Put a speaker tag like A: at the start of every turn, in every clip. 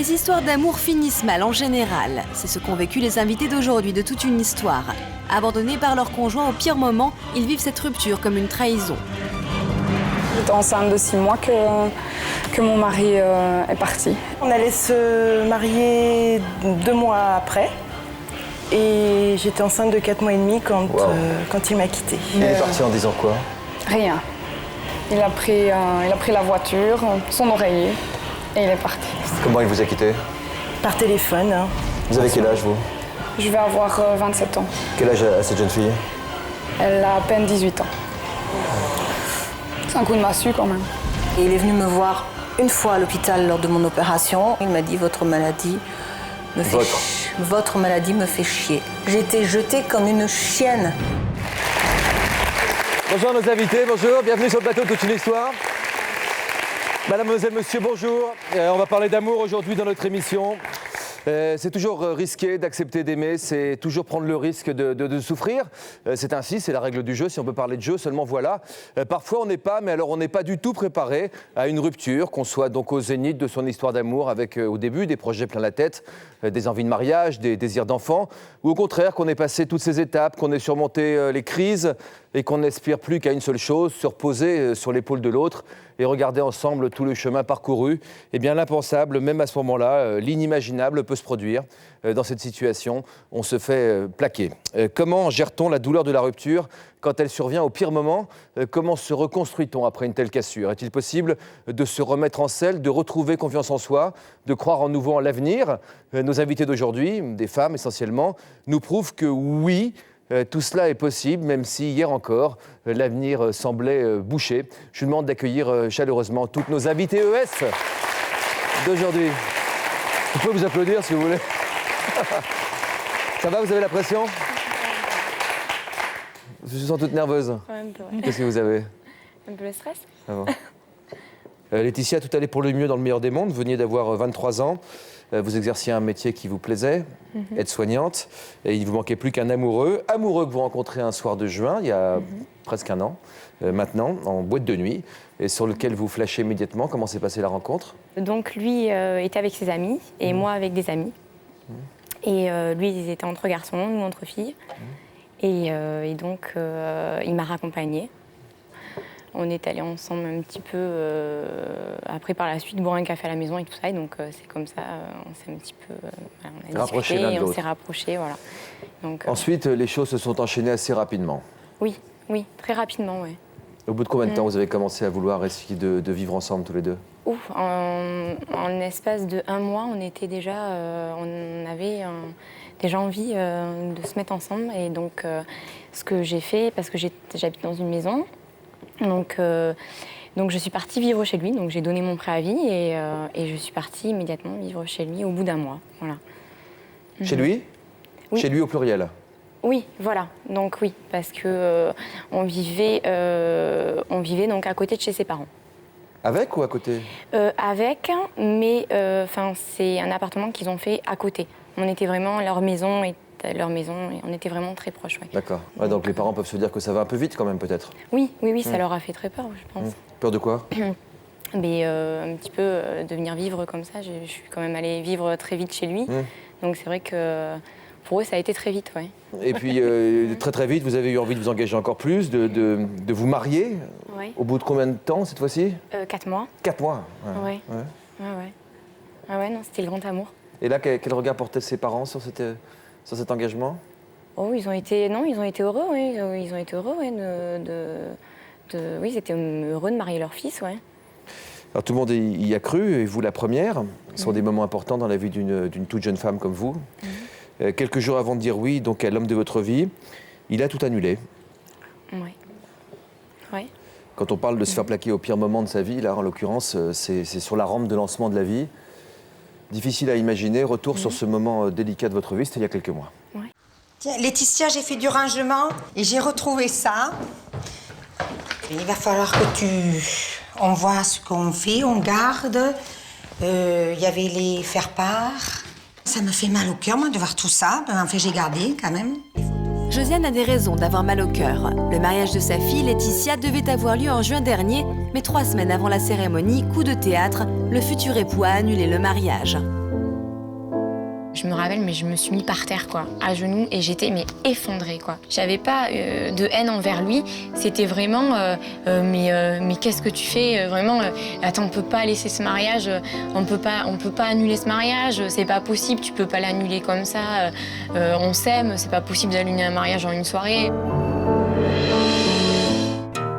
A: Les histoires d'amour finissent mal en général. C'est ce qu'ont vécu les invités d'aujourd'hui de Toute une histoire. Abandonnés par leur conjoint au pire moment, ils vivent cette rupture comme une trahison.
B: J'étais enceinte de 6 mois que mon mari est parti.
C: On allait se marier 2 mois après. Et j'étais enceinte de 4 mois et demi quand il m'a quittée.
D: Il est parti en disant quoi?
B: Rien. Il a pris la voiture, son oreiller, et il est parti.
D: Comment il vous a quitté?
C: Par téléphone. Hein.
D: Vous avez quel âge, vous?
B: Je vais avoir 27 ans.
D: Quel âge a cette jeune fille?
B: Elle a à peine 18 ans. C'est un coup de massue quand même.
E: Et il est venu me voir une fois à l'hôpital lors de mon opération. Il m'a dit votre maladie me fait chier. J'ai été jetée comme une chienne.
D: Bonjour à nos invités, bonjour, bienvenue sur le plateau de Toute une histoire. Mademoiselle, monsieur, bonjour. On va parler d'amour aujourd'hui dans notre émission. C'est toujours risqué d'accepter d'aimer, c'est toujours prendre le risque de souffrir. C'est ainsi, c'est la règle du jeu, si on peut parler de jeu, seulement voilà. Parfois on n'est pas, mais alors on n'est pas du tout préparé à une rupture, qu'on soit donc au zénith de son histoire d'amour avec au début des projets plein la tête, des envies de mariage, des désirs d'enfant, ou au contraire qu'on ait passé toutes ces étapes, qu'on ait surmonté les crises et qu'on n'aspire plus qu'à une seule chose, se reposer sur l'épaule de l'autre et regarder ensemble tout le chemin parcouru. Eh bien l'impensable, même à ce moment-là, l'inimaginable peut se produire. Dans cette situation, on se fait plaquer. Comment gère-t-on la douleur de la rupture quand elle survient au pire moment? Comment se reconstruit-on après une telle cassure? Est-il possible de se remettre en selle, de retrouver confiance en soi, de croire en nouveau en l'avenir? Nos invités d'aujourd'hui, des femmes essentiellement, nous prouvent que oui, tout cela est possible, même si hier encore, l'avenir semblait bouché. Je vous demande d'accueillir chaleureusement toutes nos invités ES d'aujourd'hui. Vous pouvez vous applaudir si vous voulez. Ça va, vous avez la pression? Je me sens toute nerveuse.
B: Ouais, un peu, ouais.
D: Qu'est-ce que vous avez?
B: Un peu le stress.
D: Ah bon. Laetitia, tout allait pour le mieux dans le meilleur des mondes. Vous veniez d'avoir 23 ans. Vous exerciez un métier qui vous plaisait, aide-soignante. Et il ne vous manquait plus qu'un amoureux. Amoureux que vous rencontrez un soir de juin, il y a presque un an, maintenant, en boîte de nuit, et sur lequel vous flashez immédiatement. Comment s'est passée la rencontre?
F: Donc lui était avec ses amis et moi avec des amis. Et lui, ils étaient entre garçons, nous entre filles. Et donc, il m'a raccompagnée. On est allés ensemble un petit peu, après par la suite, boire un café à la maison et tout ça. Et donc, c'est comme ça, on s'est un petit peu on a
D: rapprochés
F: discuté
D: l'un de
F: et on
D: l'autre.
F: s'est rapprochés, voilà. Donc,
D: Ensuite, les choses se sont enchaînées assez rapidement.
F: oui, très rapidement, oui.
D: Au bout de combien de temps vous avez commencé à vouloir essayer de vivre ensemble tous les deux?
F: Ouf, en l'espace de 1 mois, on était déjà, on avait déjà envie de se mettre ensemble. Et donc, ce que j'ai fait, parce que j'habite dans une maison, donc je suis partie vivre chez lui. Donc j'ai donné mon préavis et je suis partie immédiatement vivre chez lui au bout d'1 mois. Voilà.
D: Chez lui?
F: Oui.
D: Chez lui au pluriel?
F: Oui, voilà. Donc oui, parce que on vivait donc à côté de chez ses parents.
D: Avec ou à côté?
F: Avec, mais c'est un appartement qu'ils ont fait à côté. On était vraiment leur maison et on était vraiment très proches. Ouais.
D: D'accord. Ouais, donc les parents peuvent se dire que ça va un peu vite quand même peut-être.
F: Oui, ça leur a fait très peur, je pense.
D: Peur de quoi?
F: Mais un petit peu de venir vivre comme ça. Je suis quand même allée vivre très vite chez lui. Donc c'est vrai que pour eux, ça a été très vite, ouais.
D: Et puis très très vite, vous avez eu envie de vous engager encore plus, de vous marier.
F: Ouais.
D: Au bout de combien de temps cette fois-ci?
F: 4 mois.
D: 4 mois.
F: Ouais. Ah ouais, non, c'était le grand amour.
D: Et là, quel regard portaient ses parents sur cet engagement?
F: Oh, ils ont été heureux, oui. Ils ont été heureux, oui, oui, ils étaient heureux de marier leur fils, ouais.
D: Alors tout le monde y a cru, et vous la première. Ce sont des moments importants dans la vie d'une toute jeune femme comme vous. Quelques jours avant de dire oui donc à l'homme de votre vie, il a tout annulé.
F: Oui. Ouais.
D: Quand on parle de se faire plaquer au pire moment de sa vie, là en l'occurrence, c'est sur la rampe de lancement de la vie. Difficile à imaginer. Retour sur ce moment délicat de votre vie, c'était il y a quelques mois.
F: Ouais.
G: Tiens, Laetitia, j'ai fait du rangement et j'ai retrouvé ça. Il va falloir que on voit ce qu'on fait, on garde. Il y avait les faire-part. Ça me fait mal au cœur, moi, de voir tout ça. En fait, j'ai gardé, quand même.
A: Josiane a des raisons d'avoir mal au cœur. Le mariage de sa fille, Laetitia, devait avoir lieu en juin dernier, mais 3 semaines avant la cérémonie, coup de théâtre, le futur époux a annulé le mariage.
F: Je me rappelle, mais je me suis mis par terre, quoi, à genoux, et j'étais mais effondrée, quoi. J'avais pas de haine envers lui, c'était vraiment mais qu'est-ce que tu fais vraiment attends, on peut pas laisser ce mariage, on peut pas annuler ce mariage, c'est pas possible, tu peux pas l'annuler comme ça. On s'aime, c'est pas possible d'annuler un mariage en une soirée.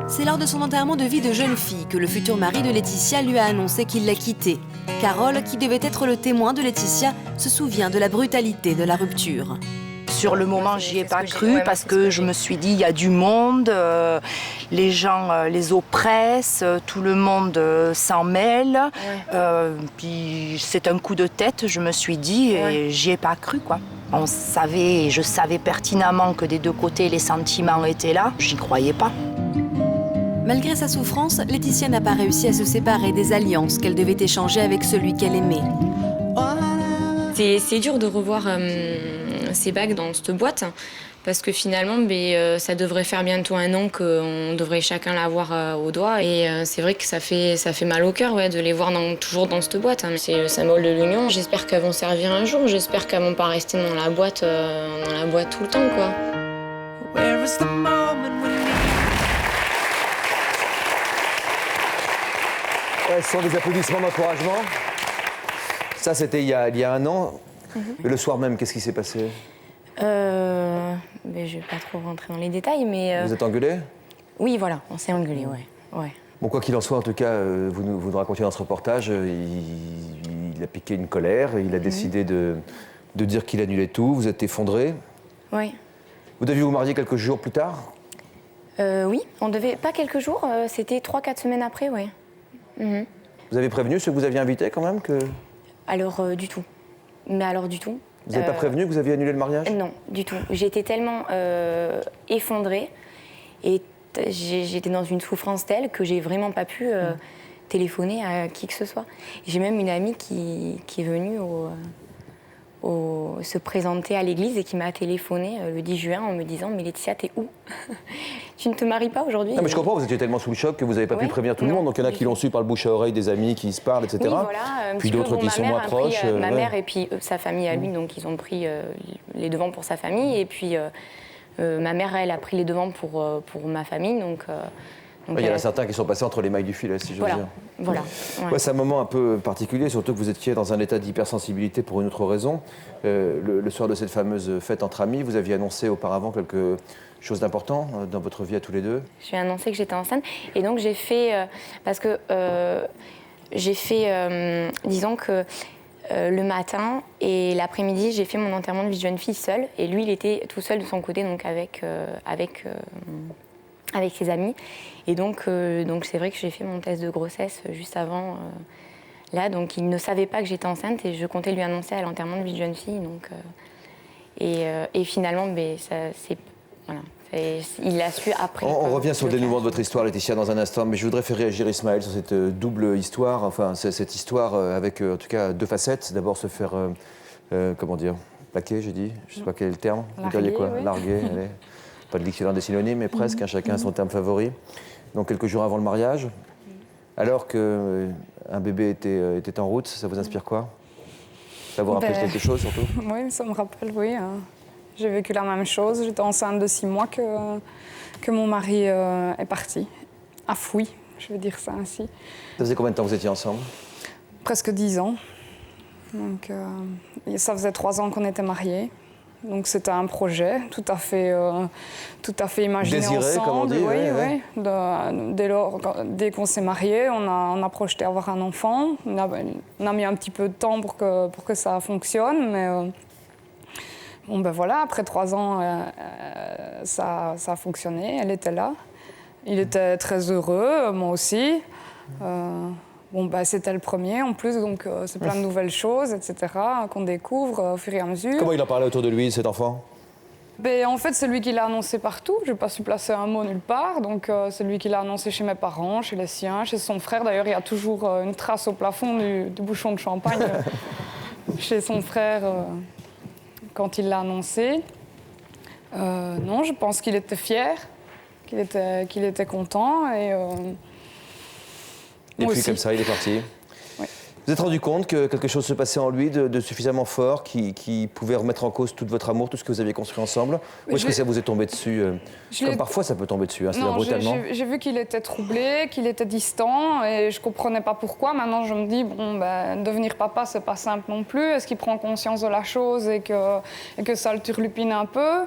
A: C'est lors de son enterrement de vie de jeune fille que le futur mari de Laetitia lui a annoncé qu'il l'a quittée. Carole, qui devait être le témoin de Laetitia, se souvient de la brutalité de la rupture.
H: Sur le moment, j'y ai pas cru parce que je me suis dit, il y a du monde, les gens les oppressent, tout le monde s'en mêle. Puis c'est un coup de tête, je me suis dit, et j'y ai pas cru, quoi. On savait, et je savais pertinemment que des deux côtés, les sentiments étaient là. J'y croyais pas.
A: Malgré sa souffrance, Laetitia n'a pas réussi à se séparer des alliances qu'elle devait échanger avec celui qu'elle aimait.
F: C'est dur de revoir ces bagues dans cette boîte, parce que finalement, ça devrait faire bientôt 1 an qu'on devrait chacun l'avoir au doigt. Et c'est vrai que ça fait mal au cœur de les voir toujours dans cette boîte. C'est le symbole de l'union. J'espère qu'elles vont servir un jour. J'espère qu'elles vont pas rester dans la boîte tout le temps, quoi.
D: Ouais, ce sont des applaudissements d'encouragement. Ça, c'était il y a 1 an. Mais le soir même, qu'est-ce qui s'est passé?
F: Je vais pas trop rentrer dans les détails, mais...
D: Vous êtes engueulés?
F: Oui, voilà, on s'est engueulés, ouais.
D: Bon, quoi qu'il en soit, en tout cas, vous nous racontiez dans ce reportage, il a piqué une colère, il a décidé de dire qu'il annulait tout, vous êtes effondrés.
F: Oui.
D: Vous deviez vous marier quelques jours plus tard?
F: Oui, on devait... Pas quelques jours, c'était 3-4 semaines après, ouais.
D: Vous avez prévenu ceux que vous aviez invités quand même que...
F: Alors, du tout. Mais alors, du tout.
D: Vous n'avez pas prévenu que vous aviez annulé le mariage?
F: Non, du tout. J'étais tellement effondrée et j'étais dans une souffrance telle que j'ai vraiment pas pu téléphoner à qui que ce soit. J'ai même une amie qui est venue se présenter à l'église et qui m'a téléphoné le 10 juin en me disant « Mais Laetitia, t'es où? Tu ne te maries pas aujourd'hui ?»
D: Non, mais je comprends, vous étiez tellement sous le choc que vous n'avez pas pu prévenir tout le monde. Donc il y en a qui l'ont su par le bouche à oreille, des amis qui se parlent, etc.
F: Oui, voilà,
D: puis d'autres qui sont moins proches.
F: Ma mère et puis sa famille à lui, donc ils ont pris les devants pour sa famille. Et puis ma mère, elle, a pris les devants pour ma famille. Donc
D: il y en a certains qui sont passés entre les mailles du filet, si j'ose dire.
F: Voilà.
D: Ouais, c'est un moment un peu particulier, surtout que vous étiez dans un état d'hypersensibilité pour une autre raison. Le soir de cette fameuse fête entre amis, vous aviez annoncé auparavant quelque chose d'important dans votre vie à tous les deux.
F: J'ai annoncé que j'étais enceinte et donc j'ai fait... disons que le matin et l'après-midi, j'ai fait mon enterrement de vie de jeune fille seule. Et lui, il était tout seul de son côté, donc avec ses amis. Et donc c'est vrai que j'ai fait mon test de grossesse juste avant. Là, donc il ne savait pas que j'étais enceinte et je comptais lui annoncer à l'enterrement de vie de jeune fille. Donc, et finalement, voilà, il l'a su après.
D: On revient sur le dénouement de votre histoire, Laetitia, dans un instant, mais je voudrais faire réagir Ismaël sur cette double histoire, enfin cette histoire avec en tout cas 2 facettes. D'abord se faire, comment dire, plaquer, j'ai dit, je ne sais pas quel est le terme. Vous diriez quoi? Larguer, allez. Pas de dictionnaire des synonymes, mais presque, chacun a son terme favori. Donc quelques jours avant le mariage, alors qu'un bébé était en route, ça vous inspire quoi? Ça vous rappelle quelque chose surtout?
B: Oui, ça me rappelle, oui. J'ai vécu la même chose. J'étais enceinte de 6 mois que mon mari est parti. A fui, je vais dire ça ainsi.
D: Ça faisait combien de temps que vous étiez ensemble?
B: Presque 10 ans. Donc, ça faisait 3 ans qu'on était mariés. Donc c'était un projet tout à fait imaginé
D: désiré,
B: ensemble.
D: Comme on dit,
B: oui. Dès qu'on s'est mariés, on a projeté avoir un enfant. On a mis un petit peu de temps pour que ça fonctionne, mais bon ben voilà, après 3 ans, ça a fonctionné. Elle était là. Il était très heureux, moi aussi. Bon, bah, c'était le premier en plus, donc c'est plein de nouvelles choses, etc., qu'on découvre au fur et à mesure.
D: Comment il en parlait autour de lui, cet enfant?
B: En fait, c'est lui qui l'a annoncé partout. Je n'ai pas su placer un mot nulle part. Donc, c'est lui qui l'a annoncé chez mes parents, chez les siens, chez son frère. D'ailleurs, il y a toujours une trace au plafond du bouchon de champagne chez son frère quand il l'a annoncé. Non, je pense qu'il était fier, qu'il était content. Et puis
D: comme ça, il est parti.
B: Oui.
D: Vous êtes rendu compte que quelque chose se passait en lui de suffisamment fort qui pouvait remettre en cause tout votre amour, tout ce que vous aviez construit ensemble? Ou est-ce que ça vous est tombé dessus comme parfois ça peut tomber dessus, c'est-à-dire brutalement?
B: J'ai vu qu'il était troublé, qu'il était distant et je comprenais pas pourquoi. Maintenant, je me dis, bon, ben, devenir papa, c'est pas simple non plus. Est-ce qu'il prend conscience de la chose et que ça le turlupine un peu?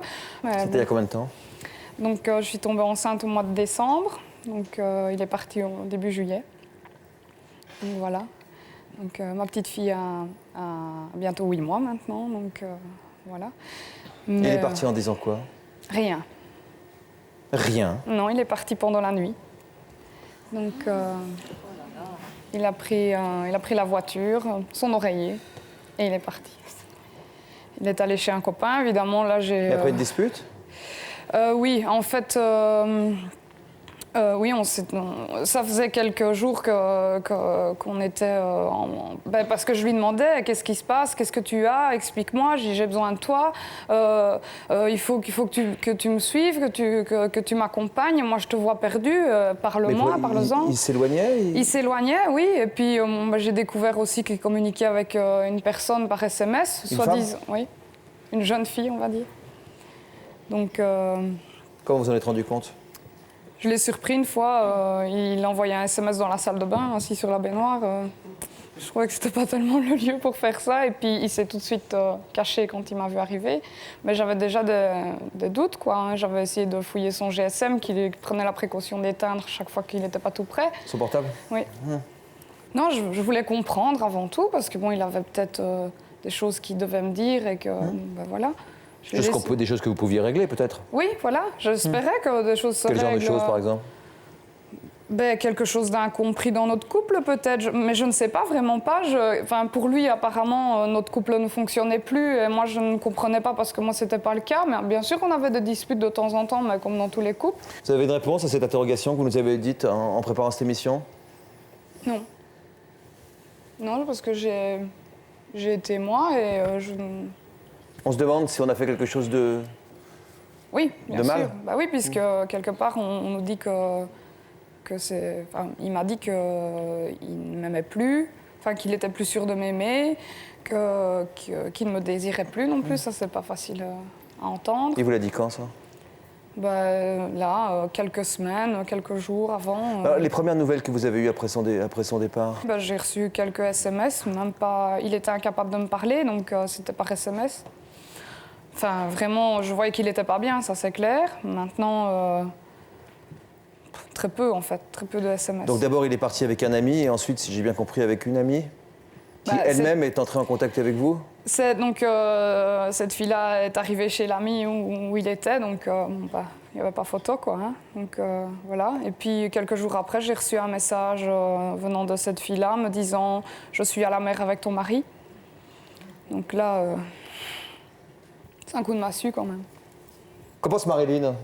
D: C'était il y a combien de temps?
B: Donc, je suis tombée enceinte au mois de décembre. Donc, il est parti au début juillet. Donc, voilà. Donc, ma petite fille a bientôt 8 mois maintenant, donc voilà.
D: Mais... Il est parti en disant quoi?
B: Rien.
D: Rien?
B: Non, il est parti pendant la nuit. Donc, il a pris la voiture, son oreiller, et il est parti. Il est allé chez un copain, évidemment, là j'ai...
D: Et après une dispute?
B: Oui, en fait... oui, ça faisait quelques jours qu'on était... parce que je lui demandais, qu'est-ce qui se passe, qu'est-ce que tu as, explique-moi, j'ai besoin de toi, il faut que tu me suives, que tu m'accompagnes, moi je te vois perdu, parle-moi, parle-en.
D: Il s'éloignait
B: Il s'éloignait, oui, et puis j'ai découvert aussi qu'il communiquait avec une personne par SMS, soi-disant, oui, une jeune fille, on va dire. Donc...
D: Comment vous en êtes rendu compte?
B: Je l'ai surpris une fois, il a envoyé un SMS dans la salle de bain, assis sur la baignoire. Je trouvais que c'était pas tellement le lieu pour faire ça. Et puis il s'est tout de suite caché quand il m'a vu arriver. Mais j'avais déjà des doutes, quoi. Hein. J'avais essayé de fouiller son GSM, qu'il prenait la précaution d'éteindre chaque fois qu'il n'était pas tout prêt.
D: Son portable?
B: Oui. Non, je voulais comprendre avant tout, parce que bon, il avait peut-être des choses qu'il devait me dire et que, ben voilà.
D: Des choses que vous pouviez régler, peut-être?
B: Oui, voilà. J'espérais que des choses se règlent.
D: Quel genre de choses, par exemple?
B: Quelque chose d'incompris dans notre couple, peut-être. Mais je ne sais pas, vraiment pas. Pour lui, apparemment, notre couple ne fonctionnait plus. Et moi, je ne comprenais pas parce que moi, ce n'était pas le cas. Mais bien sûr qu'on avait des disputes de temps en temps, mais comme dans tous les couples.
D: Vous avez une réponse à cette interrogation que vous nous avez dite en préparant cette émission?
B: Non. Non, parce que j'ai été moi et
D: On se demande si on a fait quelque chose de...
B: Oui, bien
D: de mal.
B: sûr. Bah oui, puisque quelque part, on nous dit que c'est... Enfin, il m'a dit qu'il ne m'aimait plus, qu'il était plus sûr de m'aimer, qu'il ne me désirait plus non plus. Ça, c'est pas facile à entendre.
D: Il vous l'a dit quand, ça?
B: Là, quelques semaines, quelques jours avant.
D: Alors, les premières nouvelles que vous avez eues après son départ?
B: J'ai reçu quelques SMS, même pas... Il était incapable de me parler, donc c'était par SMS. Enfin, vraiment, je voyais qu'il n'était pas bien, ça c'est clair. Maintenant, très peu en fait, très peu de SMS.
D: Donc d'abord, il est parti avec un ami et ensuite, si j'ai bien compris, avec une amie qui elle-même est entrée en contact avec vous?
B: Donc cette fille-là est arrivée chez l'ami où il était, donc il n'y avait pas photo, quoi. Hein. Donc voilà. Et puis quelques jours après, j'ai reçu un message venant de cette fille-là me disant « Je suis à la mer avec ton mari ». Donc là... c'est un coup de massue quand même.
D: Qu'en pense Marilyn?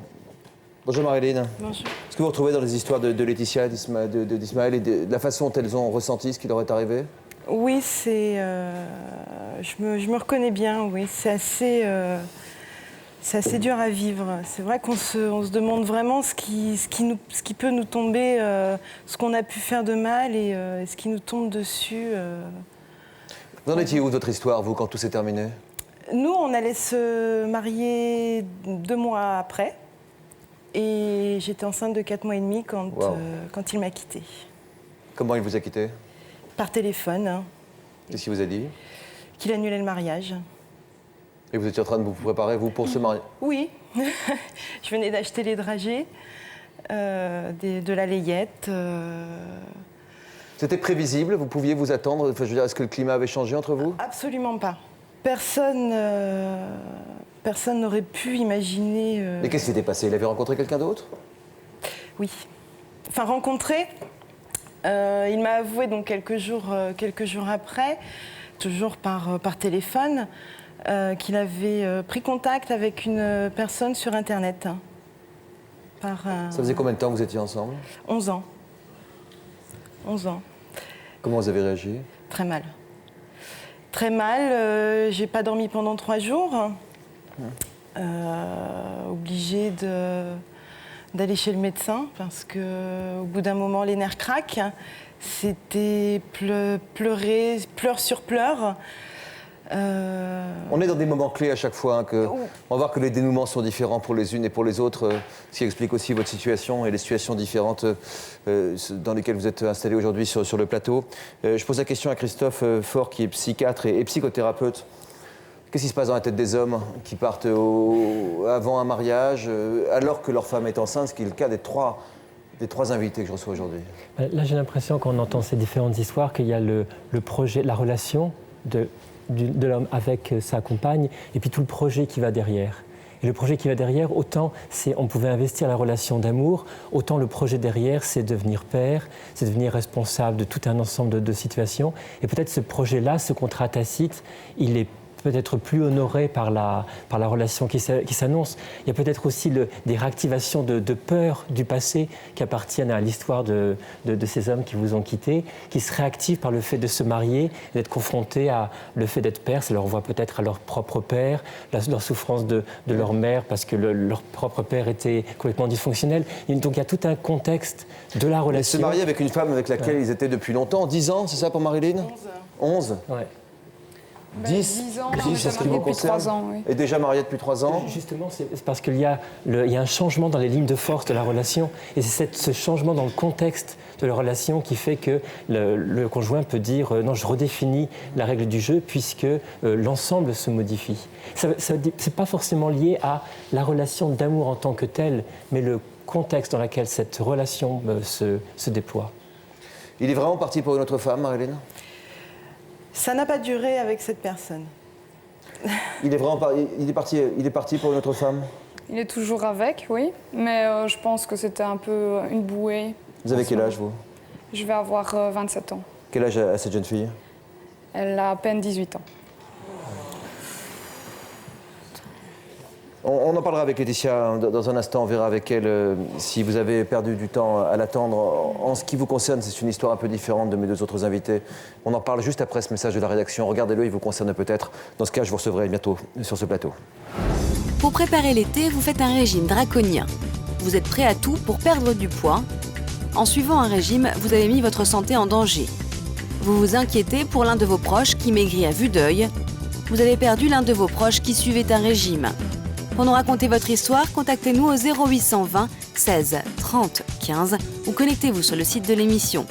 D: Bonjour Marilyn.
C: Bonjour.
D: Est-ce que vous retrouvez dans les histoires de Laetitia, d'Ismaël et de la façon dont elles ont ressenti ce qui leur est arrivé?
C: Oui, je me reconnais bien, oui. C'est assez dur à vivre. C'est vrai qu'on se demande vraiment ce qui peut nous tomber, ce qu'on a pu faire de mal et ce qui nous tombe dessus.
D: Vous en étiez où de votre histoire, vous, quand tout s'est terminé?
C: Nous, on allait se marier 2 mois après. Et j'étais enceinte de 4 mois et demi quand il m'a quittée.
D: Comment il vous a quitté?
C: Par téléphone. Hein.
D: Qu'est-ce qu'il vous a dit?
C: Qu'il annulait le mariage.
D: Et vous étiez en train de vous préparer, vous, pour ce mariage?
C: Oui. Je venais d'acheter les dragées, de la layette.
D: C'était prévisible? Vous pouviez vous attendre? Enfin, je veux dire, est-ce que le climat avait changé entre vous?
C: Absolument pas. Personne n'aurait pu imaginer...
D: Et qu'est-ce qui s'était passé? Il avait rencontré quelqu'un d'autre?
C: Oui. Enfin, rencontré. Il m'a avoué donc quelques jours après, toujours par téléphone, qu'il avait pris contact avec une personne sur Internet. Ça
D: faisait combien de temps que vous étiez ensemble?
C: 11 ans. 11 ans.
D: Comment vous avez réagi?
C: Très mal. Très mal. J'ai pas dormi pendant 3 jours. Obligée de d'aller chez le médecin parce qu'au bout d'un moment, les nerfs craquent. C'était pleurer, pleurs sur pleurs.
D: On est dans des moments clés à chaque fois. On va voir que les dénouements sont différents pour les unes et pour les autres, ce qui explique aussi votre situation et les situations différentes dans lesquelles vous êtes installés aujourd'hui sur le plateau. Je pose la question à Christophe Faure, qui est psychiatre et psychothérapeute. Qu'est-ce qui se passe dans la tête des hommes qui partent avant un mariage, alors que leur femme est enceinte, ce qui est le cas des trois invités que je reçois aujourd'hui?
I: Là, j'ai l'impression qu'on entend ces différentes histoires, qu'il y a le projet, la relation de l'homme avec sa compagne, et puis tout le projet qui va derrière. Et le projet qui va derrière, autant on pouvait investir la relation d'amour, autant le projet derrière, c'est devenir père, c'est devenir responsable de tout un ensemble de situations. Et peut-être ce projet-là, ce contrat tacite, il est peut-être plus honoré par la relation qui s'annonce. Il y a peut-être aussi des réactivations de peur du passé qui appartiennent à l'histoire de ces hommes qui vous ont quittés, qui se réactivent par le fait de se marier, d'être confrontés à le fait d'être père. Ça leur voit peut-être à leur propre père, leur souffrance de leur mère parce que leur propre père était complètement dysfonctionnel. Et donc il y a tout un contexte de la relation.
D: Et se marier avec une femme avec laquelle ils étaient depuis longtemps, 10 ans, c'est ça pour Marilyn? 11.
I: Ouais.
B: 10 ans,
D: c'est ce qui vous concerne.
B: 3 ans, oui.
D: Et déjà marié depuis 3 ans.
I: Justement, c'est parce qu'il y a un changement dans les lignes de force de la relation. Et c'est ce changement dans le contexte de la relation qui fait que le conjoint peut dire non, je redéfinis la règle du jeu puisque l'ensemble se modifie. C'est pas forcément lié à la relation d'amour en tant que telle, mais le contexte dans lequel cette relation se déploie.
D: Il est vraiment parti pour une autre femme, Marilyn?
C: Ça n'a pas duré avec cette personne.
D: Il est parti pour une autre femme?
B: Il est toujours avec, oui, mais je pense que c'était un peu une bouée.
D: Vous avez quel âge, vous?
B: Je vais avoir 27 ans.
D: Quel âge a cette jeune fille?
B: Elle a à peine 18 ans.
D: On en parlera avec Laetitia dans un instant, on verra avec elle si vous avez perdu du temps à l'attendre. En ce qui vous concerne, c'est une histoire un peu différente de mes deux autres invités. On en parle juste après ce message de la rédaction. Regardez-le, il vous concerne peut-être. Dans ce cas, je vous recevrai bientôt sur ce plateau.
A: Pour préparer l'été, vous faites un régime draconien. Vous êtes prêt à tout pour perdre du poids. En suivant un régime, vous avez mis votre santé en danger. Vous vous inquiétez pour l'un de vos proches qui maigrit à vue d'œil. Vous avez perdu l'un de vos proches qui suivait un régime. Pour nous raconter votre histoire, contactez-nous au 0820 16 30 15 ou connectez-vous sur le site de l'émission.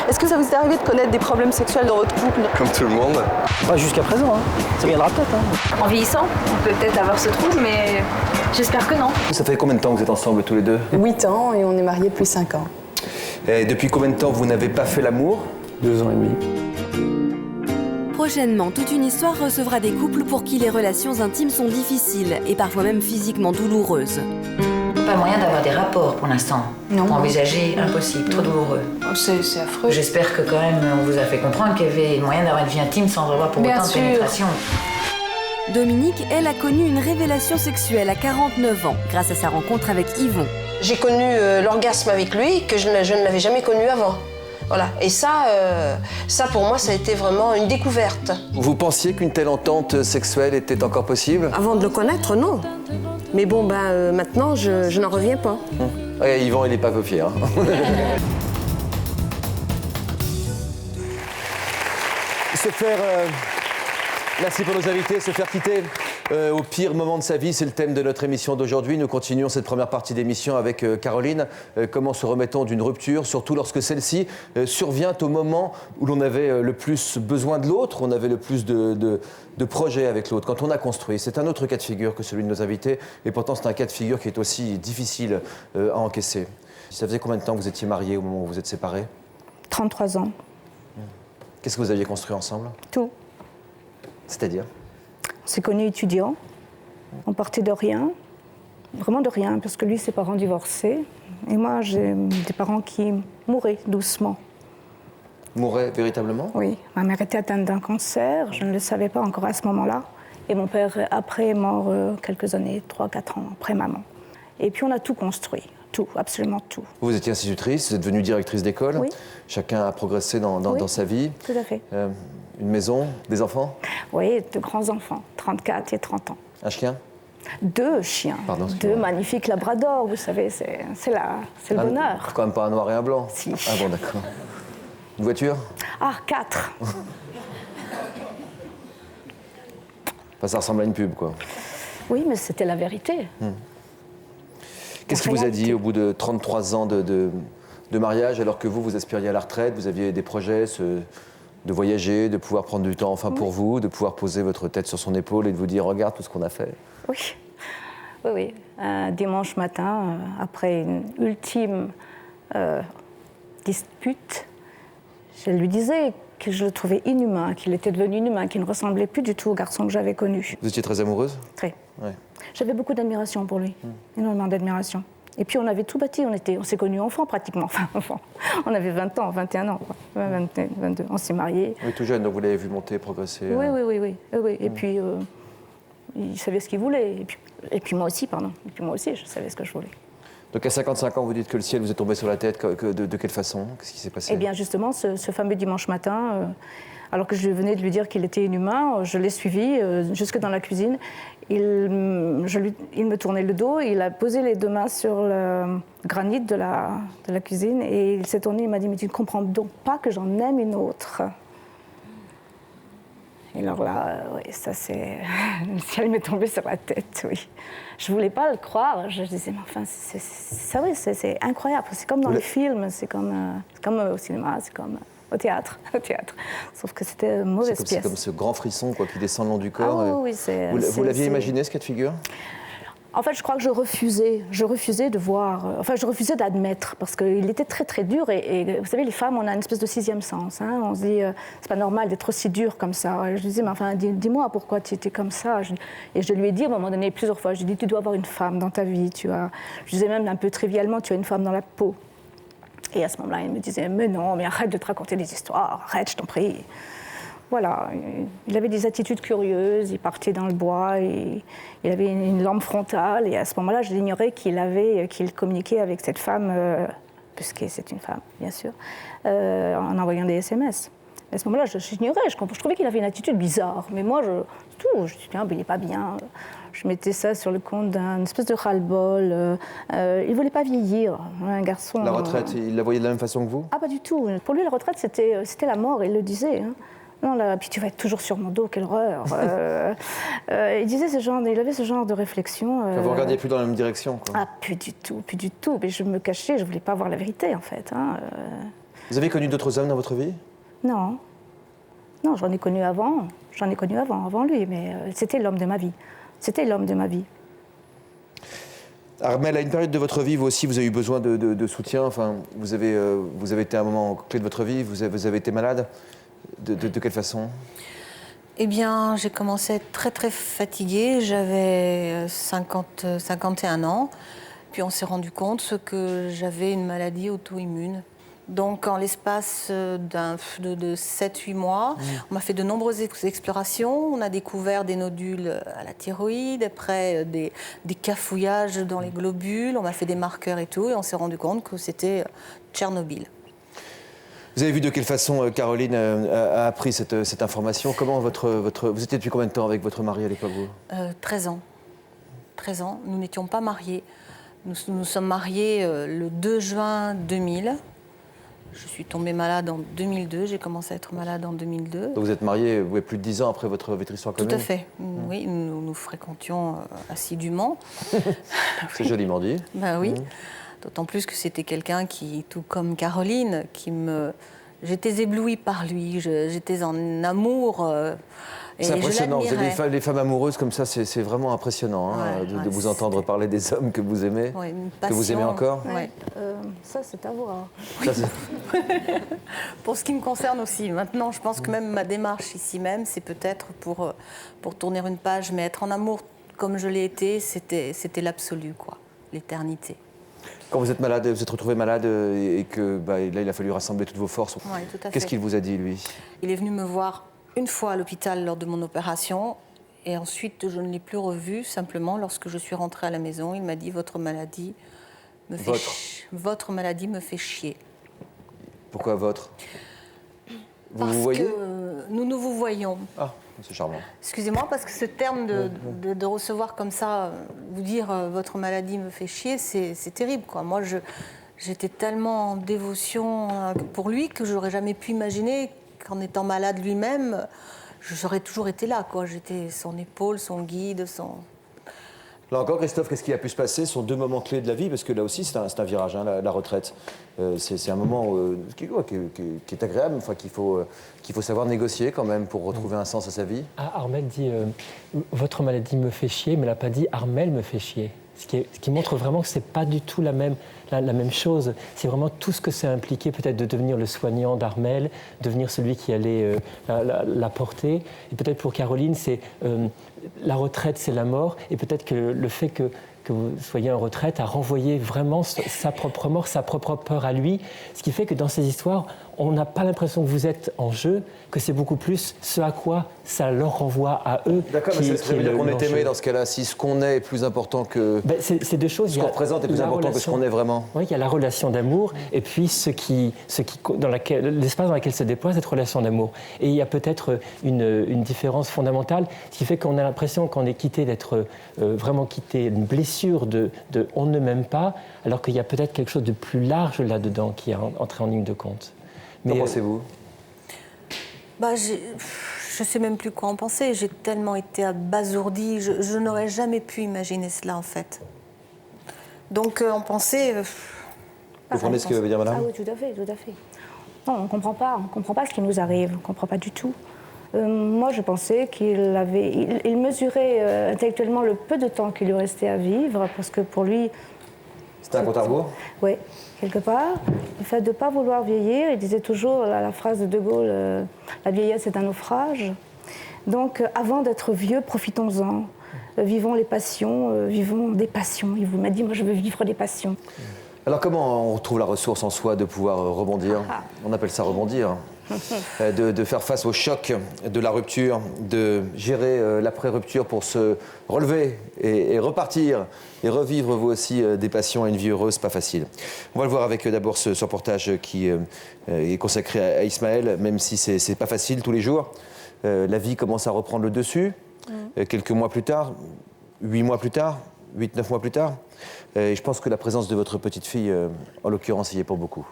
J: Est-ce que ça vous est arrivé de connaître des problèmes sexuels dans votre couple?
K: Comme tout le monde.
J: Pas jusqu'à présent, hein. Ça viendra peut-être. Hein.
L: En vieillissant, on peut peut-être avoir ce trouble, mais j'espère que non.
D: Ça fait combien de temps que vous êtes ensemble tous les deux?
M: 8 ans et on est mariés depuis 5 ans.
D: Et depuis combien de temps vous n'avez pas fait l'amour?
J: 2 ans et demi.
A: Prochainement, toute une histoire recevra des couples pour qui les relations intimes sont difficiles et parfois même physiquement douloureuses.
N: Pas moyen d'avoir des rapports pour l'instant.
L: Non.
N: Envisager, impossible, trop douloureux.
L: C'est affreux.
N: J'espère que quand même on vous a fait comprendre qu'il y avait moyen d'avoir une vie intime sans avoir pour autant de pénétration.
A: Dominique, elle, a connu une révélation sexuelle à 49 ans grâce à sa rencontre avec Yvon.
O: J'ai connu l'orgasme avec lui que je ne l'avais jamais connu avant. Voilà. Et ça pour moi, ça a été vraiment une découverte.
D: Vous pensiez qu'une telle entente sexuelle était encore possible?
O: Avant de le connaître, non. Mais bon, maintenant, je n'en reviens pas.
D: Ouais, Yvan, il n'est pas peu fier. Se faire... Merci pour nos invités. Se faire quitter au pire moment de sa vie, c'est le thème de notre émission d'aujourd'hui. Nous continuons cette première partie d'émission avec Caroline. Comment se remettons d'une rupture, surtout lorsque celle-ci survient au moment où l'on avait le plus besoin de l'autre, on avait le plus de projets avec l'autre, quand on a construit. C'est un autre cas de figure que celui de nos invités, et pourtant c'est un cas de figure qui est aussi difficile à encaisser. Ça faisait combien de temps que vous étiez mariés au moment où vous êtes séparés?
P: 33 ans.
D: Qu'est-ce que vous aviez construit ensemble?
P: Tout.
D: C'est-à-dire?
P: On s'est connus étudiants, on partait de rien, vraiment de rien, parce que lui, ses parents divorçaient, et moi, j'ai des parents qui mouraient doucement.
D: Mouraient véritablement?
P: Oui, ma mère était atteinte d'un cancer, je ne le savais pas encore à ce moment-là, et mon père, après, est mort quelques années, 3-4 ans après maman. Et puis on a tout construit. Tout, absolument tout.
D: Vous étiez institutrice, vous êtes devenue directrice d'école.
P: Oui.
D: Chacun a progressé dans sa vie.
P: Tout à fait.
D: Une maison, des enfants?
P: Oui, de grands enfants, 34 et 30 ans.
D: Un chien?
P: 2 chiens,
D: Pardon,
P: 2 magnifiques labradors, vous savez, c'est le bonheur.
D: Quand même pas un noir et un blanc.
P: Si.
D: Ah bon, d'accord. Une voiture?
P: Ah, 4.
D: Enfin, ça ressemble à une pub, quoi.
P: Oui, mais c'était la vérité.
D: Qu'est-ce qu'il vous a dit au bout de 33 ans de mariage, alors que vous aspiriez à la retraite, vous aviez des projets de voyager, de pouvoir prendre du temps enfin pour vous, de pouvoir poser votre tête sur son épaule et de vous dire « Regarde tout ce qu'on a fait ».
P: Oui. Un dimanche matin, après une ultime dispute, je lui disais que je le trouvais inhumain, qu'il était devenu inhumain, qu'il ne ressemblait plus du tout au garçon que j'avais connu.
D: Vous étiez très amoureuse?
P: Très.
D: Ouais.
P: J'avais beaucoup d'admiration pour lui, énormément d'admiration. Et puis on avait tout bâti, on s'est connus enfants pratiquement, enfin enfants. On avait 20 ans, 21 ans, quoi. 22, on s'est mariés.
D: Oui, tout jeune, donc vous l'avez vu monter, progresser.
P: Oui. Et puis il savait ce qu'il voulait. Et puis moi aussi, je savais ce que je voulais.
D: Donc à 55 ans, vous dites que le ciel vous est tombé sur la tête, de quelle façon? Qu'est-ce qui s'est passé?
P: Eh bien justement, ce fameux dimanche matin, alors que je venais de lui dire qu'il était inhumain, je l'ai suivi jusque dans la cuisine. Il me tournait le dos, il a posé les 2 mains sur le granit de la cuisine et il s'est tourné, il m'a dit « Mais tu ne comprends donc pas que j'en aime une autre ?» Et alors là, ça c'est... Le ciel m'est tombé sur la tête, oui. Je ne voulais pas le croire, je disais « Mais enfin, c'est incroyable, c'est comme dans les films, c'est comme au cinéma, c'est comme... Au théâtre. Sauf que c'était une mauvaise pièce.
D: C'est comme ce grand frisson qui descend le long du corps.
P: Ah oui, c'est...
D: Vous l'aviez imaginé, ce cas de figure?
P: En fait, je crois que je refusais de voir... Enfin, je refusais d'admettre, parce qu'il était très, très dur. Et vous savez, les femmes, on a une espèce de 6e sens. Hein. On se dit, c'est pas normal d'être aussi dur comme ça. Et je lui disais, mais enfin, dis-moi pourquoi tu étais comme ça. Et je lui ai dit, à un moment donné, plusieurs fois, je lui ai dit, tu dois avoir une femme dans ta vie. Je disais même un peu trivialement, tu as une femme dans la peau. Et à ce moment-là, il me disait « Mais non, mais arrête de te raconter des histoires, arrête, je t'en prie. » Voilà, il avait des attitudes curieuses, il partait dans le bois, il avait une lampe frontale, et à ce moment-là, je l'ignorais qu'il communiquait avec cette femme, puisque c'est une femme, bien sûr, en envoyant des SMS. À ce moment-là, j'ignorais, je trouvais qu'il avait une attitude bizarre, mais moi, je me dis « Tiens, il n'est pas bien ». Je mettais ça sur le compte d'un espèce de ras-le-bol. Il ne voulait pas vieillir, un garçon.
D: La retraite, il la voyait de la même façon que vous?
P: Ah, pas du tout. Pour lui, la retraite, c'était la mort, il le disait. Hein. Non, là, puis tu vas être toujours sur mon dos, quelle horreur. Il disait il avait ce genre de réflexion.
D: Vous ne regardiez plus dans la même direction, quoi.
P: Ah, plus du tout. Mais je me cachais, je ne voulais pas voir la vérité, en fait. Hein.
D: Vous avez connu d'autres hommes dans votre vie?
P: Non. Non, j'en ai connu avant. Avant lui, mais c'était l'homme de ma vie.
D: Armelle, à une période de votre vie, vous aussi, vous avez eu besoin de soutien. Enfin, vous avez été à un moment clé de votre vie, vous avez été malade. De quelle façon?
E: Eh bien, j'ai commencé à être très très fatiguée. J'avais 51 ans. Puis on s'est rendu compte que j'avais une maladie auto-immune. Donc, en l'espace de 7-8 mois, on m'a fait de nombreuses explorations. On a découvert des nodules à la thyroïde, après des cafouillages dans les globules. On m'a fait des marqueurs et tout. Et on s'est rendu compte que c'était Tchernobyl.
D: Vous avez vu de quelle façon Caroline a appris cette information? Comment vous étiez depuis combien de temps avec votre mari à l'époque?
E: 13 ans. 13 ans. Nous n'étions pas mariés. Nous sommes mariés le 2 juin 2000. Je suis tombée malade en 2002, j'ai commencé à être malade en 2002.
D: Donc vous êtes mariée plus de 10 ans après votre histoire commune?
E: Tout à fait, oui, nous fréquentions assidûment.
D: C'est joliment dit.
E: Ben oui, d'autant plus que c'était quelqu'un qui, tout comme Caroline, j'étais éblouie par lui, j'étais en amour.
D: C'est impressionnant, les femmes amoureuses comme ça, c'est vraiment impressionnant de vous entendre parler des hommes que vous aimez, que vous aimez encore.
E: Ouais.
P: Ça, c'est à voir.
E: Pour ce qui me concerne aussi. Maintenant, je pense que même ma démarche ici même, c'est peut-être pour tourner une page, mais être en amour comme je l'ai été, c'était l'absolu, quoi, l'éternité.
D: Quand vous êtes malade, vous êtes retrouvé malade et que là, il a fallu rassembler toutes vos forces.
E: Oui, tout à fait.
D: Qu'est-ce qu'il vous a dit, lui?
E: Il est venu me voir une fois à l'hôpital lors de mon opération et ensuite je ne l'ai plus revu. Simplement, lorsque je suis rentrée à la maison, il m'a dit « Votre maladie me fait chier. »
D: Pourquoi votre? Vous vous voyez?
E: Nous nous vous voyons.
D: Ah, c'est charmant.
E: Excusez-moi, parce que ce terme de recevoir comme ça, vous dire votre maladie me fait chier, c'est terrible, quoi. Moi, j'étais tellement en dévotion pour lui que j'aurais jamais pu imaginer qu'en étant malade lui-même, j'aurais toujours été là, quoi. J'étais son épaule, son guide, son...
D: Là encore, Christophe, qu'est-ce qui a pu se passer? Ce sont deux moments clés de la vie, parce que là aussi, c'est un virage, hein, la retraite. C'est un moment qui est agréable, enfin, qu'il faut savoir négocier quand même pour retrouver un sens à sa vie.
I: Ah, Armel dit votre maladie me fait chier, mais elle n'a pas dit Armel me fait chier. Ce qui montre vraiment que ce n'est pas du tout la même chose. C'est vraiment tout ce que ça a impliqué, peut-être de devenir le soignant d'Armel, devenir celui qui allait la porter. Et peut-être pour Caroline, c'est la retraite, c'est la mort. Et peut-être que le fait que vous soyez en retraite a renvoyé vraiment sa propre mort, sa propre peur à lui. Ce qui fait que dans ces histoires, on n'a pas l'impression que vous êtes en jeu, que c'est beaucoup plus ce à quoi ça leur renvoie à eux.
D: D'accord, mais ça veut dire qu'on est aimé dans ce cas-là, si ce qu'on est plus important que...
I: Ben, c'est deux choses.
D: Ce qu'on représente est plus important que ce qu'on est vraiment.
I: Oui, il y a la relation d'amour et puis l'espace dans lequel se déploie cette relation d'amour. Et il y a peut-être une différence fondamentale, ce qui fait qu'on a l'impression qu'on est quitté d'être vraiment quitté, une blessure de on ne m'aime pas, alors qu'il y a peut-être quelque chose de plus large là-dedans qui est entré en ligne de compte.
D: Qu'en pensez-vous?
E: Je ne sais même plus quoi en penser. J'ai tellement été abasourdie. Je n'aurais jamais pu imaginer cela, en fait. Donc, on pensait...
D: Vous comprenez ce que veut dire madame?
P: Ah oui, tout à fait, tout à fait. Non, on ne comprend pas ce qui nous arrive. On ne comprend pas du tout. Moi, je pensais il mesurait intellectuellement le peu de temps qu'il lui restait à vivre, parce que pour lui...
D: C'était un compte à rebours?
P: Oui, quelque part. Le fait de ne pas vouloir vieillir, il disait toujours la phrase de Gaulle, la vieillesse est un naufrage. Donc, avant d'être vieux, profitons-en. Vivons les passions, vivons des passions. Il m'a dit, moi, je veux vivre des passions.
D: Alors, comment on retrouve la ressource en soi de pouvoir rebondir? On appelle ça rebondir. De faire face au choc de la rupture, de gérer l'après-rupture pour se relever et repartir et revivre vous aussi des passions et une vie heureuse, pas facile. On va le voir avec d'abord ce reportage qui est consacré à Ismaël, même si c'est pas facile tous les jours. La vie commence à reprendre le dessus, quelques mois plus tard, 8 mois plus tard, 8-9 mois plus tard. Et je pense que la présence de votre petite fille, en l'occurrence, y est pour beaucoup.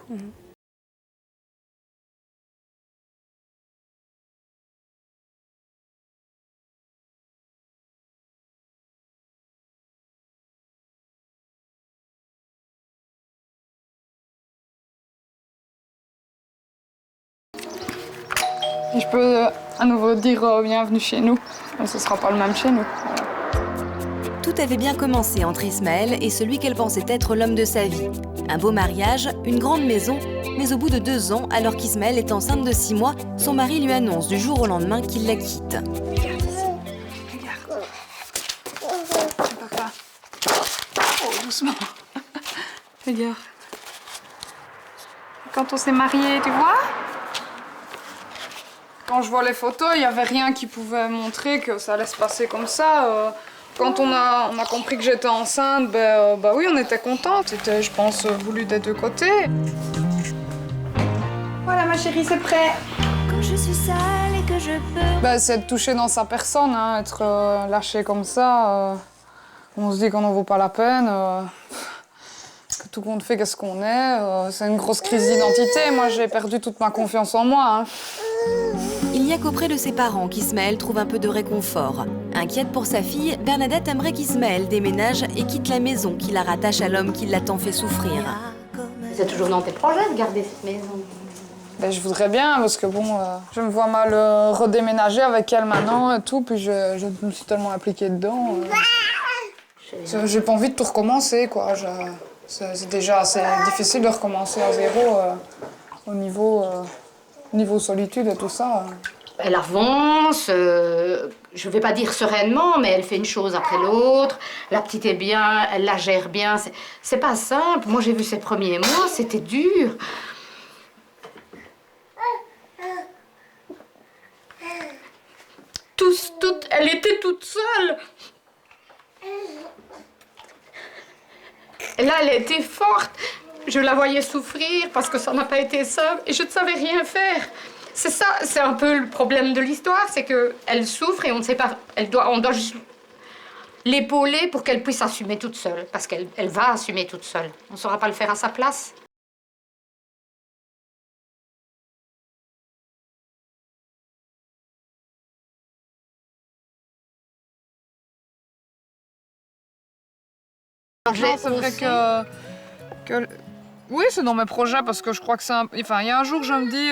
B: Et je peux à nouveau dire bienvenue chez nous, mais ce ne sera pas le même chez nous. Voilà.
A: Tout avait bien commencé entre Ismaël et celui qu'elle pensait être l'homme de sa vie. Un beau mariage, une grande maison, mais au bout de 2 ans, alors qu'Ismaël est enceinte de 6 mois, son mari lui annonce du jour au lendemain qu'il la quitte.
B: Regarde ici, regarde. C'est papa. Oh, doucement. Regarde. Quand on s'est mariés, tu vois? Quand je vois les photos, il n'y avait rien qui pouvait montrer que ça allait se passer comme ça. Quand on a compris que j'étais enceinte, bah oui, on était contents. C'était, je pense, voulu des 2 côtés. Voilà, ma chérie, c'est prêt.
K: Quand je suis sale et que je peux...
B: C'est de toucher dans sa personne, hein, être lâché comme ça. On se dit qu'on n'en vaut pas la peine. Que tout compte fait qu'est-ce qu'on est. C'est une grosse crise d'identité. Moi, j'ai perdu toute ma confiance en moi. Hein.
A: Il n'y a qu'auprès de ses parents qu'Ismaël trouve un peu de réconfort. Inquiète pour sa fille, Bernadette aimerait qu'Ismaël déménage et quitte la maison qui la rattache à l'homme qui l'a tant fait souffrir.
L: C'est toujours dans tes projets de garder cette maison?
B: Je voudrais bien, parce que bon, je me vois mal redéménager avec elle maintenant et tout, puis je me suis tellement impliquée dedans. J'ai pas envie de tout recommencer, quoi. C'est déjà assez difficile de recommencer à zéro au niveau solitude et tout ça.
L: Elle avance, je vais pas dire sereinement, mais elle fait une chose après l'autre. La petite est bien, elle la gère bien. C'est pas simple. Moi, j'ai vu ses premiers mois, c'était dur. Elle était toute seule. Et là, elle était forte. Je la voyais souffrir parce que ça n'a pas été simple et je ne savais rien faire. C'est ça, c'est un peu le problème de l'histoire, c'est qu'elle souffre et on ne sait pas, on doit juste l'épauler pour qu'elle puisse assumer toute seule, parce qu'elle va assumer toute seule. On ne saura pas le faire à sa place.
Q: C'est vrai que oui, c'est dans mes projets parce que je crois que c'est enfin, il y a un jour je me dis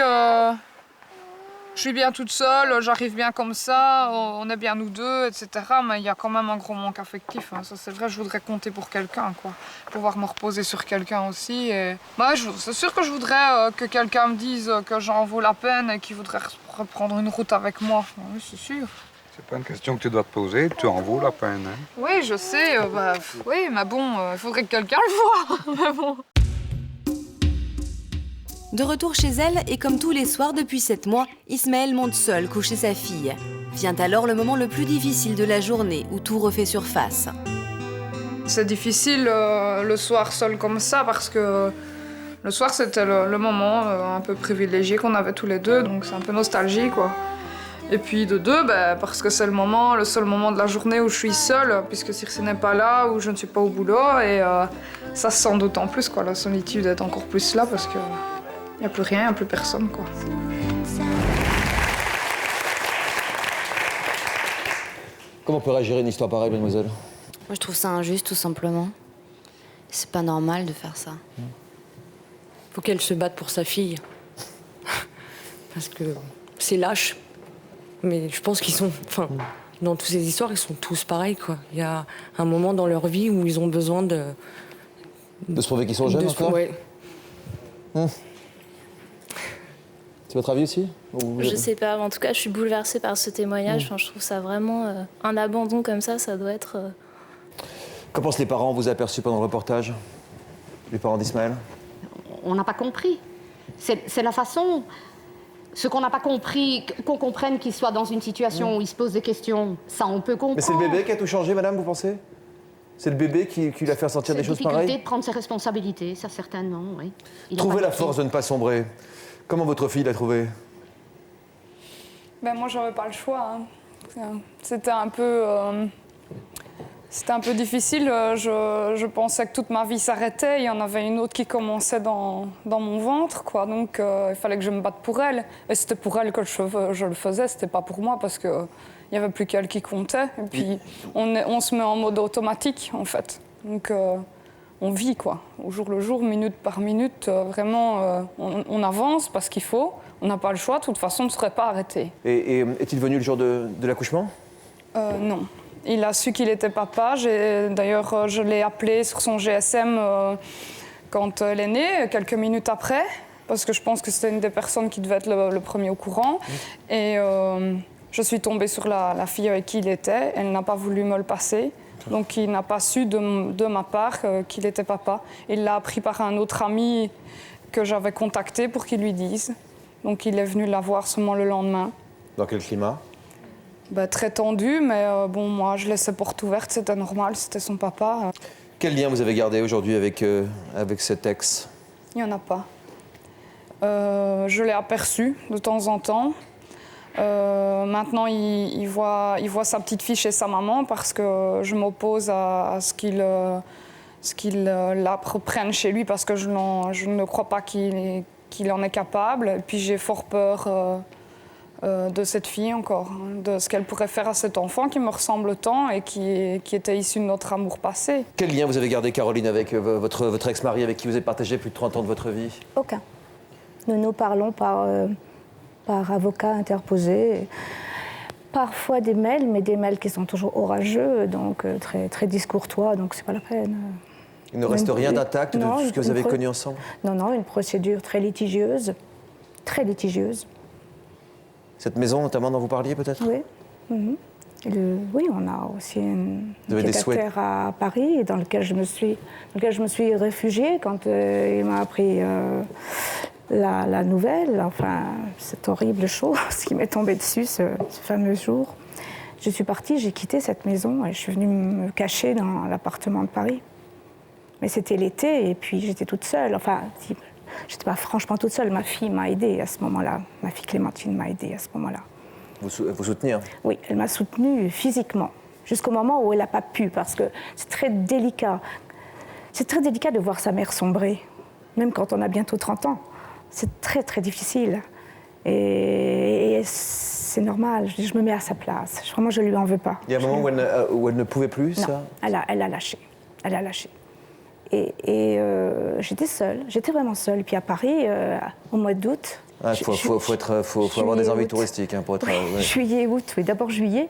Q: je suis bien toute seule, j'arrive bien comme ça, on est bien nous deux, etc. Mais il y a quand même un gros manque affectif. Hein. Ça, c'est vrai, je voudrais compter pour quelqu'un, quoi. Pouvoir me reposer sur quelqu'un aussi. Et... Bah, c'est sûr que je voudrais que quelqu'un me dise que j'en vaux la peine et qu'il voudrait reprendre une route avec moi. Oui, c'est sûr.
R: C'est pas une question que tu dois te poser, tu en vaux la peine. Hein?
Q: Oui, je sais, oui, mais bon, il faudrait que quelqu'un le voie. Mais bon.
A: De retour chez elle, et comme tous les soirs depuis 7 mois, Ismaël monte seul coucher sa fille. Vient alors le moment le plus difficile de la journée, où tout refait surface.
Q: C'est difficile le soir seul comme ça, parce que le soir c'était le moment un peu privilégié qu'on avait tous les deux, donc c'est un peu nostalgie, quoi. Et puis de deux, parce que c'est le seul moment de la journée où je suis seule, puisque Circe n'est pas là, où je ne suis pas au boulot, et ça se sent d'autant plus, quoi. La solitude est encore plus là, parce que il n'y a plus rien, il n'y a plus personne, quoi.
D: Comment on peut réagir à une histoire pareille, mademoiselle?
A: Moi, je trouve ça injuste, tout simplement. C'est pas normal de faire ça.
S: Faut qu'elle se batte pour sa fille. Parce que c'est lâche. Mais je pense qu'ils sont... Enfin, dans toutes ces histoires, ils sont tous pareils, quoi. Il y a un moment dans leur vie où ils ont besoin de...
D: De se prouver qu'ils sont jeunes, encore?
S: Ouais.
D: C'est votre avis aussi?
T: Je sais pas, en tout cas je suis bouleversée par ce témoignage. Enfin, je trouve ça vraiment un abandon comme ça doit être...
D: Qu'en pensent les parents? Vous avez aperçu pendant le reportage? Les parents d'Ismaël?
L: On n'a pas compris. C'est la façon... Ce qu'on n'a pas compris, qu'on comprenne qu'il soit dans une situation où il se pose des questions, ça on peut comprendre.
D: Mais c'est le bébé qui a tout changé, madame, vous pensez? C'est le bébé qui l'a fait ressentir des choses pareilles?
L: C'est la difficulté de prendre ses responsabilités, ça certainement, oui.
D: Trouvez la force de ne pas sombrer. Comment votre fille l'a trouvé?
B: Ben moi, j'avais pas le choix. Hein. C'était un peu difficile. Je pensais que toute ma vie s'arrêtait. Il y en avait une autre qui commençait dans mon ventre, quoi. Donc, il fallait que je me batte pour elle. Et c'était pour elle que je le faisais. C'était pas pour moi parce que il y avait plus qu'elle qui comptait. Et puis, on se met en mode automatique, en fait. Donc, on vit, quoi, au jour le jour, minute par minute. Vraiment, on avance parce qu'il faut. On n'a pas le choix. De toute façon, on ne serait pas arrêté.
D: Et est-il venu le jour de l'accouchement?
B: Non. Il a su qu'il était papa. D'ailleurs, je l'ai appelé sur son GSM quand elle est née, quelques minutes après, parce que je pense que c'était une des personnes qui devait être le premier au courant. Et je suis tombée sur la fille avec qui il était. Elle n'a pas voulu me le passer. Donc il n'a pas su de ma part qu'il était papa. Il l'a appris par un autre ami que j'avais contacté pour qu'il lui dise. Donc il est venu la voir seulement le lendemain.
D: Dans quel climat?
B: Très tendu, mais bon, moi je laissais porte ouverte, c'était normal, c'était son papa.
D: Quel lien vous avez gardé aujourd'hui avec cet ex?
B: Il n'y en a pas. Je l'ai aperçu de temps en temps. Maintenant, il voit sa petite fille chez sa maman parce que je m'oppose à ce qu'il la reprenne chez lui parce que je ne crois pas qu'il en est capable. Et puis j'ai fort peur de cette fille encore, de ce qu'elle pourrait faire à cet enfant qui me ressemble tant et qui était issu de notre amour passé.
D: Quel lien vous avez gardé, Caroline, avec votre ex-mari avec qui vous avez partagé plus de 30 ans de votre vie?
P: Aucun. Nous nous parlons par avocat interposé. Parfois des mails, mais des mails qui sont toujours orageux, donc très, très discourtois, donc c'est pas la peine.
D: Il ne reste rien d'intact de ce que vous avez connu ensemble? Non,
P: une procédure très litigieuse. Très litigieuse.
D: Cette maison, notamment, dont vous parliez, peut-être?
P: Oui. Oui, on a aussi un pied-à-terre à Paris, dans lequel je me suis réfugiée quand il m'a appris la nouvelle, enfin, cette horrible chose qui m'est tombée dessus ce fameux jour. Je suis partie, j'ai quitté cette maison et je suis venue me cacher dans l'appartement de Paris. Mais c'était l'été et puis j'étais toute seule. Enfin, n'étais pas franchement toute seule. Ma fille m'a aidée à ce moment-là. Ma fille Clémentine m'a aidée à ce moment-là.
D: Vous soutenir?
P: Oui, elle m'a soutenue physiquement, jusqu'au moment où elle n'a pas pu, parce que c'est très délicat. C'est très délicat de voir sa mère sombrer, même quand on a bientôt 30 ans. C'est très, très difficile. Et c'est normal, je me mets à sa place. Vraiment, je ne lui en veux pas.
D: Il y a un moment où elle ne pouvait plus,
P: non,
D: ça?
P: Elle a lâché. Elle a lâché. Et j'étais seule, j'étais vraiment seule. Et puis à Paris, au mois d'août...
D: Il faut avoir des envies touristiques pour être...
P: Oui, juillet, août, oui, d'abord juillet.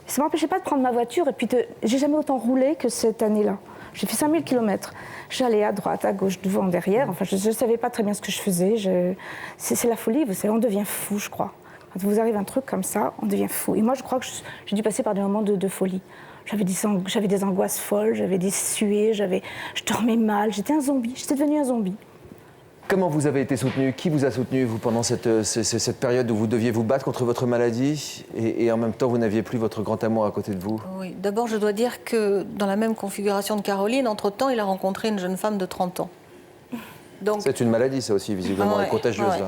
P: Ça ne m'empêchait pas de prendre ma voiture et puis j'ai jamais autant roulé que cette année-là. J'ai fait 5000 km. J'allais à droite, à gauche, devant, derrière. Enfin, je ne savais pas très bien ce que je faisais. C'est la folie, vous savez, on devient fou, je crois. Quand vous arrive un truc comme ça, on devient fou. Et moi, je crois que j'ai dû passer par des moments de folie. J'avais des angoisses folles, j'avais des suées, je dormais mal. J'étais un zombie, j'étais devenue un zombie.
D: Comment vous avez été soutenu? Qui vous a soutenu, vous, pendant cette période où vous deviez vous battre contre votre maladie et en même temps, vous n'aviez plus votre grand amour à côté de vous?
E: Oui, d'abord, je dois dire que dans la même configuration de Caroline, entre-temps, il a rencontré une jeune femme de 30 ans.
D: C'est une maladie, ça aussi, visiblement, et contagieuse.
E: Ouais.
D: Là.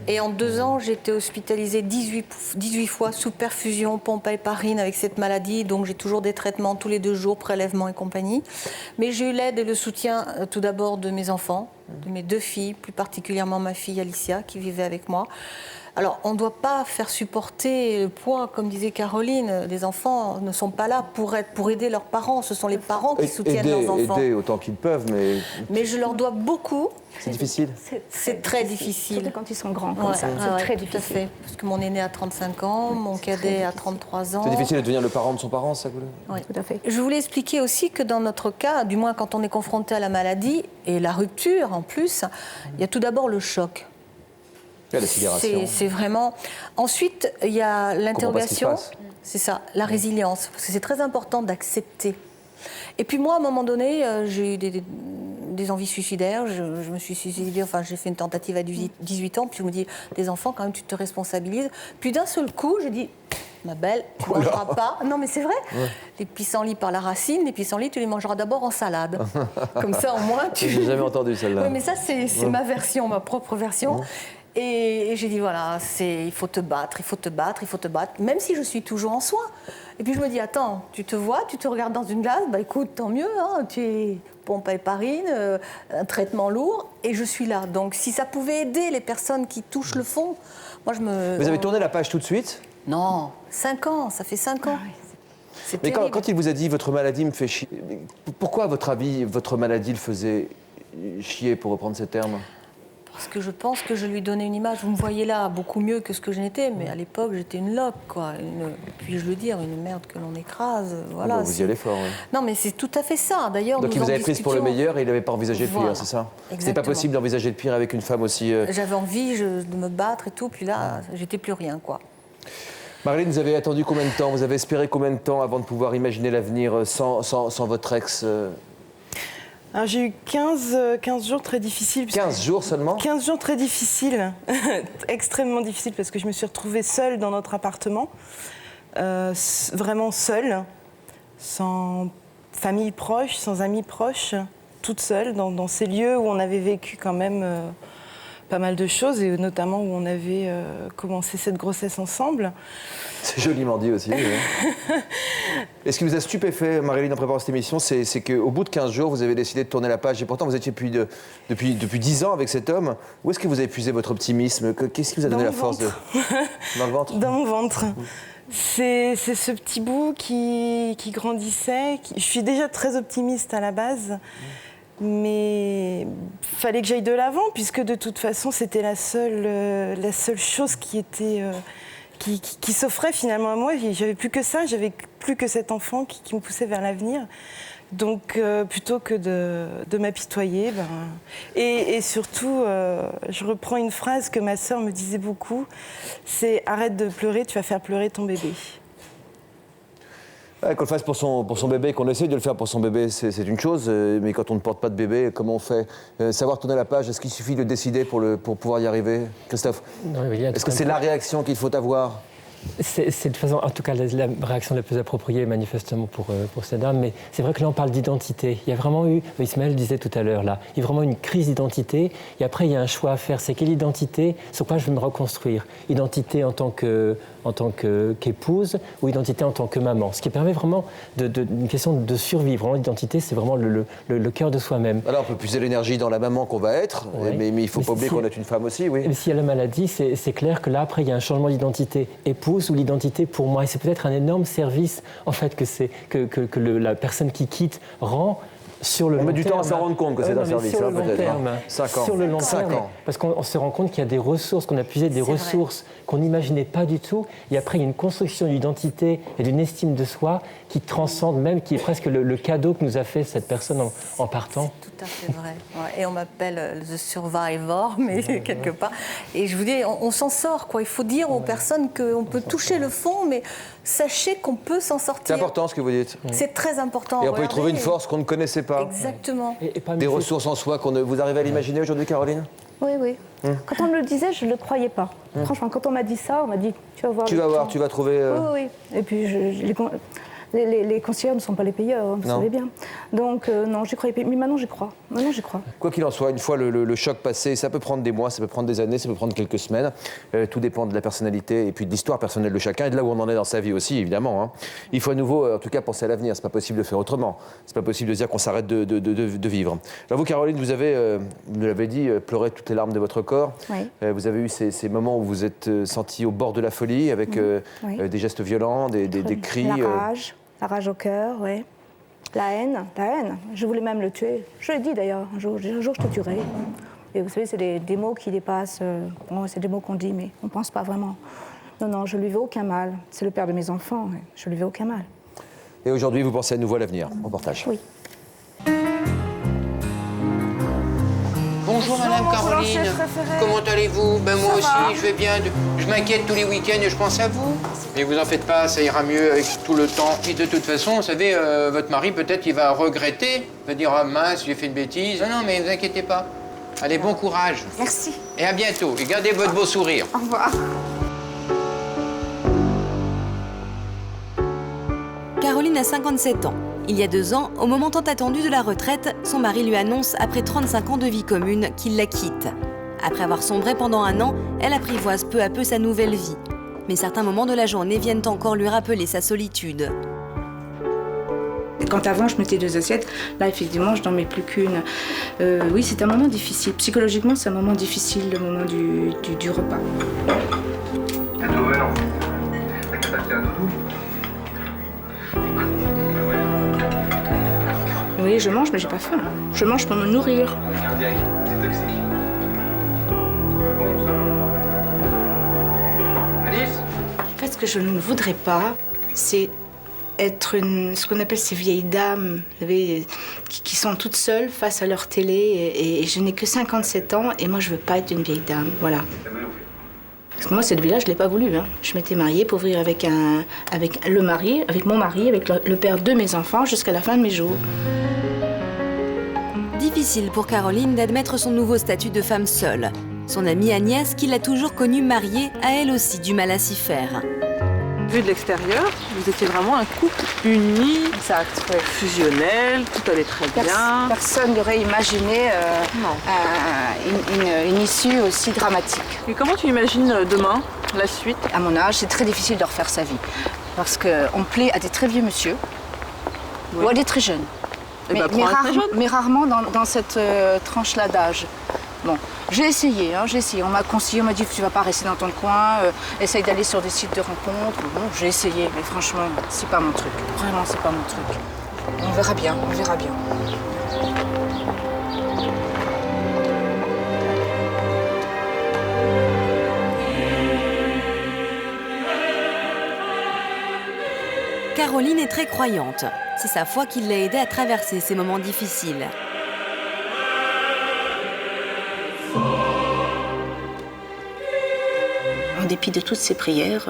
E: Et en 2 ans, j'ai été hospitalisée 18 fois sous perfusion, pompe à héparine avec cette maladie. Donc j'ai toujours des traitements tous les 2 jours, prélèvements et compagnie. Mais j'ai eu l'aide et le soutien tout d'abord de mes enfants, de mes 2 filles, plus particulièrement ma fille Alicia qui vivait avec moi. Alors, on ne doit pas faire supporter le poids, comme disait Caroline. Les enfants ne sont pas là pour aider leurs parents. Ce sont les parents qui soutiennent leurs enfants.
D: Aider autant qu'ils peuvent, mais...
E: Mais je leur dois beaucoup.
D: C'est difficile.
E: C'est très difficile.
P: Surtout quand ils sont grands comme ça. C'est très difficile.
E: Tout à fait. Parce que mon aîné a 35 ans, mon cadet a 33 ans.
D: C'est difficile de devenir le parent de son parent, ça?
E: Oui, tout à fait. Je voulais expliquer aussi que dans notre cas, du moins quand on est confronté à la maladie et la rupture en plus, il y a tout d'abord le choc. C'est vraiment... Ensuite, il y a l'interrogation, c'est ça, la résilience, parce que c'est très important d'accepter. Et puis moi, à un moment donné, j'ai eu des envies suicidaires, je me suis suicidée, enfin j'ai fait une tentative à 18 ans, puis je me dis, des enfants, quand même, tu te responsabilises. Puis d'un seul coup, je dis, ma belle, tu ne mangeras pas. Non mais c'est vrai, les pissenlits par la racine, les pissenlits, tu les mangeras d'abord en salade. Comme ça, au moins, tu...
D: J'ai jamais entendu celle-là.
E: Oui, mais ça, c'est ma version, ma propre version. Et j'ai dit, voilà, il faut te battre, il faut te battre, il faut te battre, même si je suis toujours en soins. Et puis je me dis, attends, tu te vois, tu te regardes dans une glace, bah écoute, tant mieux, hein, tu es pompe à héparine, un traitement lourd, et je suis là. Donc si ça pouvait aider les personnes qui touchent le fond, moi je me...
D: Vous avez tourné la page tout de suite?
E: Non, 5 ans, ça fait 5 ans.
D: Mais quand il vous a dit, votre maladie me fait chier, pourquoi, à votre avis, votre maladie le faisait chier, pour reprendre ces termes?
E: Parce que je pense que je lui donnais une image. Vous me voyez là beaucoup mieux que ce que je n'étais, mais à l'époque, j'étais une loque, quoi. Puis-je le dire, une merde que l'on écrase. Voilà,
D: bon, vous y allez fort, oui.
E: Non, mais c'est tout à fait ça. D'ailleurs,
D: donc, il vous avait prise pour le meilleur et il n'avait pas envisagé le pire, c'est ça? C'est pas possible d'envisager le pire avec une femme aussi...
E: J'avais envie de me battre et tout, puis là, j'étais plus rien, quoi.
D: Marlène, vous avez attendu combien de temps? Vous avez espéré combien de temps avant de pouvoir imaginer l'avenir sans votre ex?
C: Alors, j'ai eu 15 jours très difficiles.
D: 15 jours seulement?
C: 15 jours très difficiles, extrêmement difficiles, parce que je me suis retrouvée seule dans notre appartement, vraiment seule, sans famille proche, sans amis proches, toute seule, dans ces lieux où on avait vécu quand même pas mal de choses, et notamment où on avait commencé cette grossesse ensemble.
D: C'est joliment dit aussi. Oui. Et ce qui vous a stupéfait, Marie-Line, en préparant cette émission, c'est qu'au bout de 15 jours, vous avez décidé de tourner la page. Et pourtant, vous étiez depuis 10 ans avec cet homme. Où est-ce que vous avez puisé votre optimisme? Qu'est-ce qui vous a donné la force Dans le ventre?
C: Dans mon ventre. C'est ce petit bout qui grandissait. Je suis déjà très optimiste à la base. Mais il fallait que j'aille de l'avant, puisque de toute façon, c'était la seule chose qui était... Qui s'offrait finalement à moi. J'avais plus que ça, j'avais plus que cet enfant qui me poussait vers l'avenir. Donc plutôt que de m'apitoyer, et surtout, je reprends une phrase que ma sœur me disait beaucoup, c'est « arrête de pleurer, tu vas faire pleurer ton bébé ».
D: Ouais, qu'on le fasse pour son bébé, qu'on essaye de le faire pour son bébé, c'est une chose, mais quand on ne porte pas de bébé, comment on fait? Savoir tourner la page, est-ce qu'il suffit de décider pour pouvoir y arriver? Christophe, est-ce que c'est la réaction qu'il faut avoir?
I: C'est de toute façon, en tout cas, la réaction la plus appropriée, manifestement, pour cette dame. Mais c'est vrai que là, on parle d'identité. Il y a vraiment eu, Ismaël le disait tout à l'heure, là, il y a vraiment une crise d'identité. Et après, il y a un choix à faire. C'est quelle identité, sur quoi je veux me reconstruire? Identité en tant qu'épouse ou identité en tant que maman? Ce qui permet vraiment une question de survivre. Vraiment, l'identité, c'est vraiment le cœur de soi-même.
D: Alors, on peut puiser l'énergie dans la maman qu'on va être, oui. mais il ne faut pas oublier qu'on est une femme aussi, oui.
I: Mais s'il y a la maladie, c'est clair que là, après, il y a un changement d'identité épouse ou l'identité pour moi. Et c'est peut-être un énorme service, en fait, que la personne qui quitte rend sur le long terme.
D: On met du temps à s'en rendre compte que c'est un service,
I: sur le long
D: peut-être.
I: terme.
D: 5 ans.
I: Sur le long terme.
D: 5 ans.
I: Parce qu'on se rend compte qu'il y a des ressources, qu'on a puisé des ressources qu'on n'imaginait pas du tout. Et après, il y a une construction d'identité et d'une estime de soi qui transcende même, qui est presque le cadeau que nous a fait cette personne en partant.
E: C'est tout à fait vrai. Ouais, et on m'appelle The Survivor, mais quelque part. Et je vous dis, on s'en sort, quoi. Il faut dire aux personnes qu'on peut toucher le fond, mais sachez qu'on peut s'en sortir.
D: C'est important ce que vous dites.
E: C'est très important.
D: Et on peut y trouver une force qu'on ne connaissait pas.
E: Exactement.
D: Des ressources en soi vous arrivez à l'imaginer aujourd'hui, Caroline?
P: Oui, oui. Quand on me le disait, je ne le croyais pas. Franchement, quand on m'a dit ça, on m'a dit, tu vas voir.
D: Tu vas voir, tu vas trouver...
P: Oui, oui. Et puis, les conseillers ne sont pas les payeurs, vous savez bien. Donc, non, j'y croyais pas. Mais maintenant, j'y crois. Maintenant, j'y crois.
D: Quoi qu'il en soit, une fois le choc passé, ça peut prendre des mois, ça peut prendre des années, ça peut prendre quelques semaines. Tout dépend de la personnalité et puis de l'histoire personnelle de chacun et de là où on en est dans sa vie aussi, évidemment. Hein. Il faut à nouveau, en tout cas, penser à l'avenir. C'est pas possible de faire autrement. C'est pas possible de dire qu'on s'arrête de vivre. Alors vous, Caroline, vous l'avez dit, pleuré toutes les larmes de votre corps.
P: Oui.
D: Vous avez eu ces moments où vous êtes sentie au bord de la folie avec des gestes violents, des cris.
P: La rage au cœur, oui. La haine. Je voulais même le tuer. Je l'ai dit d'ailleurs, un jour je te tuerai. Et vous savez, c'est des mots qui dépassent. C'est des mots qu'on dit, mais on ne pense pas vraiment. Non, je lui veux aucun mal. C'est le père de mes enfants, je lui veux aucun mal.
D: Et aujourd'hui, vous pensez à nouveau à l'avenir. Reportage.
P: Oui.
U: Bonjour Madame Caroline, comment allez-vous? Ben moi aussi, je vais bien. Je m'inquiète tous les week-ends et je pense à vous. Mais vous en faites pas, ça ira mieux avec tout le temps. Et de toute façon, vous savez, votre mari peut-être il va regretter, il va dire ah mince, j'ai fait une bêtise. Non, mais ne vous inquiétez pas. Allez, bon courage.
P: Merci.
U: Et à bientôt. Et gardez votre beau sourire.
P: Au revoir.
A: Caroline a 57 ans. Il y a 2 ans, au moment tant attendu de la retraite, son mari lui annonce, après 35 ans de vie commune, qu'il la quitte. Après avoir sombré pendant 1 an, elle apprivoise peu à peu sa nouvelle vie. Mais certains moments de la journée viennent encore lui rappeler sa solitude.
V: Quand avant je mettais 2 assiettes, là effectivement je n'en mets plus qu'une. Oui, c'est un moment difficile. Psychologiquement, c'est un moment difficile, le moment du repas. Oui, je mange, mais j'ai pas faim. Je mange pour me nourrir. En fait, ce que je ne voudrais pas, c'est être ce qu'on appelle ces vieilles dames, vous savez, qui sont toutes seules face à leur télé. Et je n'ai que 57 ans et moi, je veux pas être une vieille dame. Voilà. Parce que moi, cette vie-là, je ne l'ai pas voulu. Hein. Je m'étais mariée pour vivre avec mon mari, avec le père de mes enfants jusqu'à la fin de mes jours.
A: Difficile pour Caroline d'admettre son nouveau statut de femme seule. Son amie Agnès, qui l'a toujours connue mariée, a elle aussi du mal à s'y faire.
J: Vu de l'extérieur, vous étiez vraiment un couple uni, fusionnel, tout allait très bien.
V: Personne n'aurait imaginé une issue aussi dramatique.
J: Et comment tu imagines demain, la suite?
V: À mon âge, c'est très difficile de refaire sa vie. Parce qu'on plaît à des très vieux monsieur ou à des très jeunes. Mais rarement dans cette tranche-là d'âge. Bon, j'ai essayé. On m'a conseillé, on m'a dit tu vas pas rester dans ton coin, essaye d'aller sur des sites de rencontres. Bon, j'ai essayé, mais franchement, c'est pas mon truc. Vraiment, c'est pas mon truc. On verra bien.
A: Caroline est très croyante. C'est sa foi qui l'a aidée à traverser ces moments difficiles.
V: En dépit de toutes ces prières,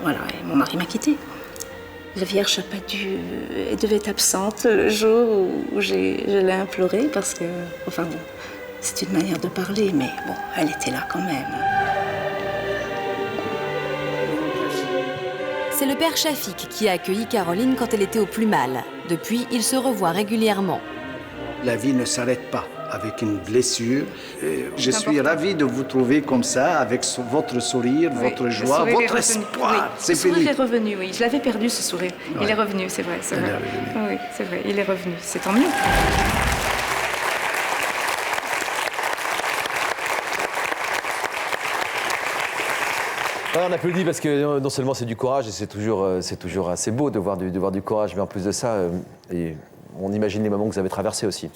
V: voilà, mon mari m'a quittée. La Vierge n'a pas dû... Elle devait être absente le jour où je l'ai implorée parce que... Enfin bon, c'est une manière de parler, mais bon, elle était là quand même.
A: C'est le père Shafik qui a accueilli Caroline quand elle était au plus mal. Depuis, ils se revoient régulièrement.
G: La vie ne s'arrête pas avec une blessure. Je suis ravi de vous trouver comme ça, avec votre sourire, votre joie, votre espoir.
H: Oui.
G: C'est
H: Le sourire
G: fini.
H: est revenu, oui. Je l'avais perdu, ce sourire. Il est revenu, c'est vrai. C'est vrai. Oui, c'est vrai, il est revenu. C'est tant mieux.
D: On applaudit parce que non seulement c'est du courage, et c'est toujours assez beau de voir du courage, mais en plus de ça, et on imagine les moments que vous avez traversés aussi.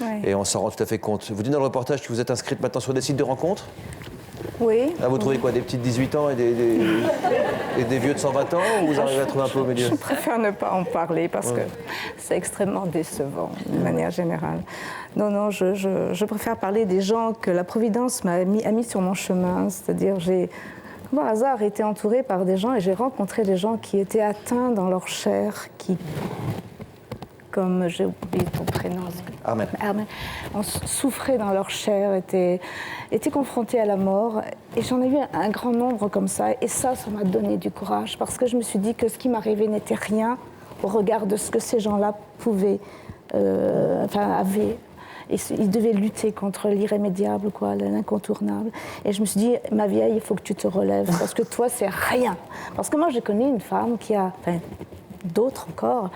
P: Ouais.
D: Et on s'en rend tout à fait compte. Vous dites dans le reportage que vous êtes inscrite maintenant sur des sites de rencontres?
P: Oui.
D: Vous trouvez quoi? Des petites 18 ans et des vieux de 120 ans, ou vous arrivez à trouver un peu au milieu?
P: Je préfère ne pas en parler parce que c'est extrêmement décevant, de manière générale. Non, je préfère parler des gens que la Providence a mis sur mon chemin. C'est-à-dire, j'ai, par hasard, été entourée par des gens et j'ai rencontré des gens qui étaient atteints dans leur chair, qui... Comme j'ai oublié ton prénom.
D: Armel.
P: On souffrait dans leur chair, étaient confrontés à la mort. Et j'en ai vu un grand nombre comme ça. Et ça m'a donné du courage. Parce que je me suis dit que ce qui m'arrivait n'était rien au regard de ce que ces gens-là pouvaient, avaient. Et ils devaient lutter contre l'irrémédiable, l'incontournable. Et je me suis dit, ma vieille, il faut que tu te relèves. Parce que toi, c'est rien. Parce que moi, j'ai connu une femme qui a... d'autres encore,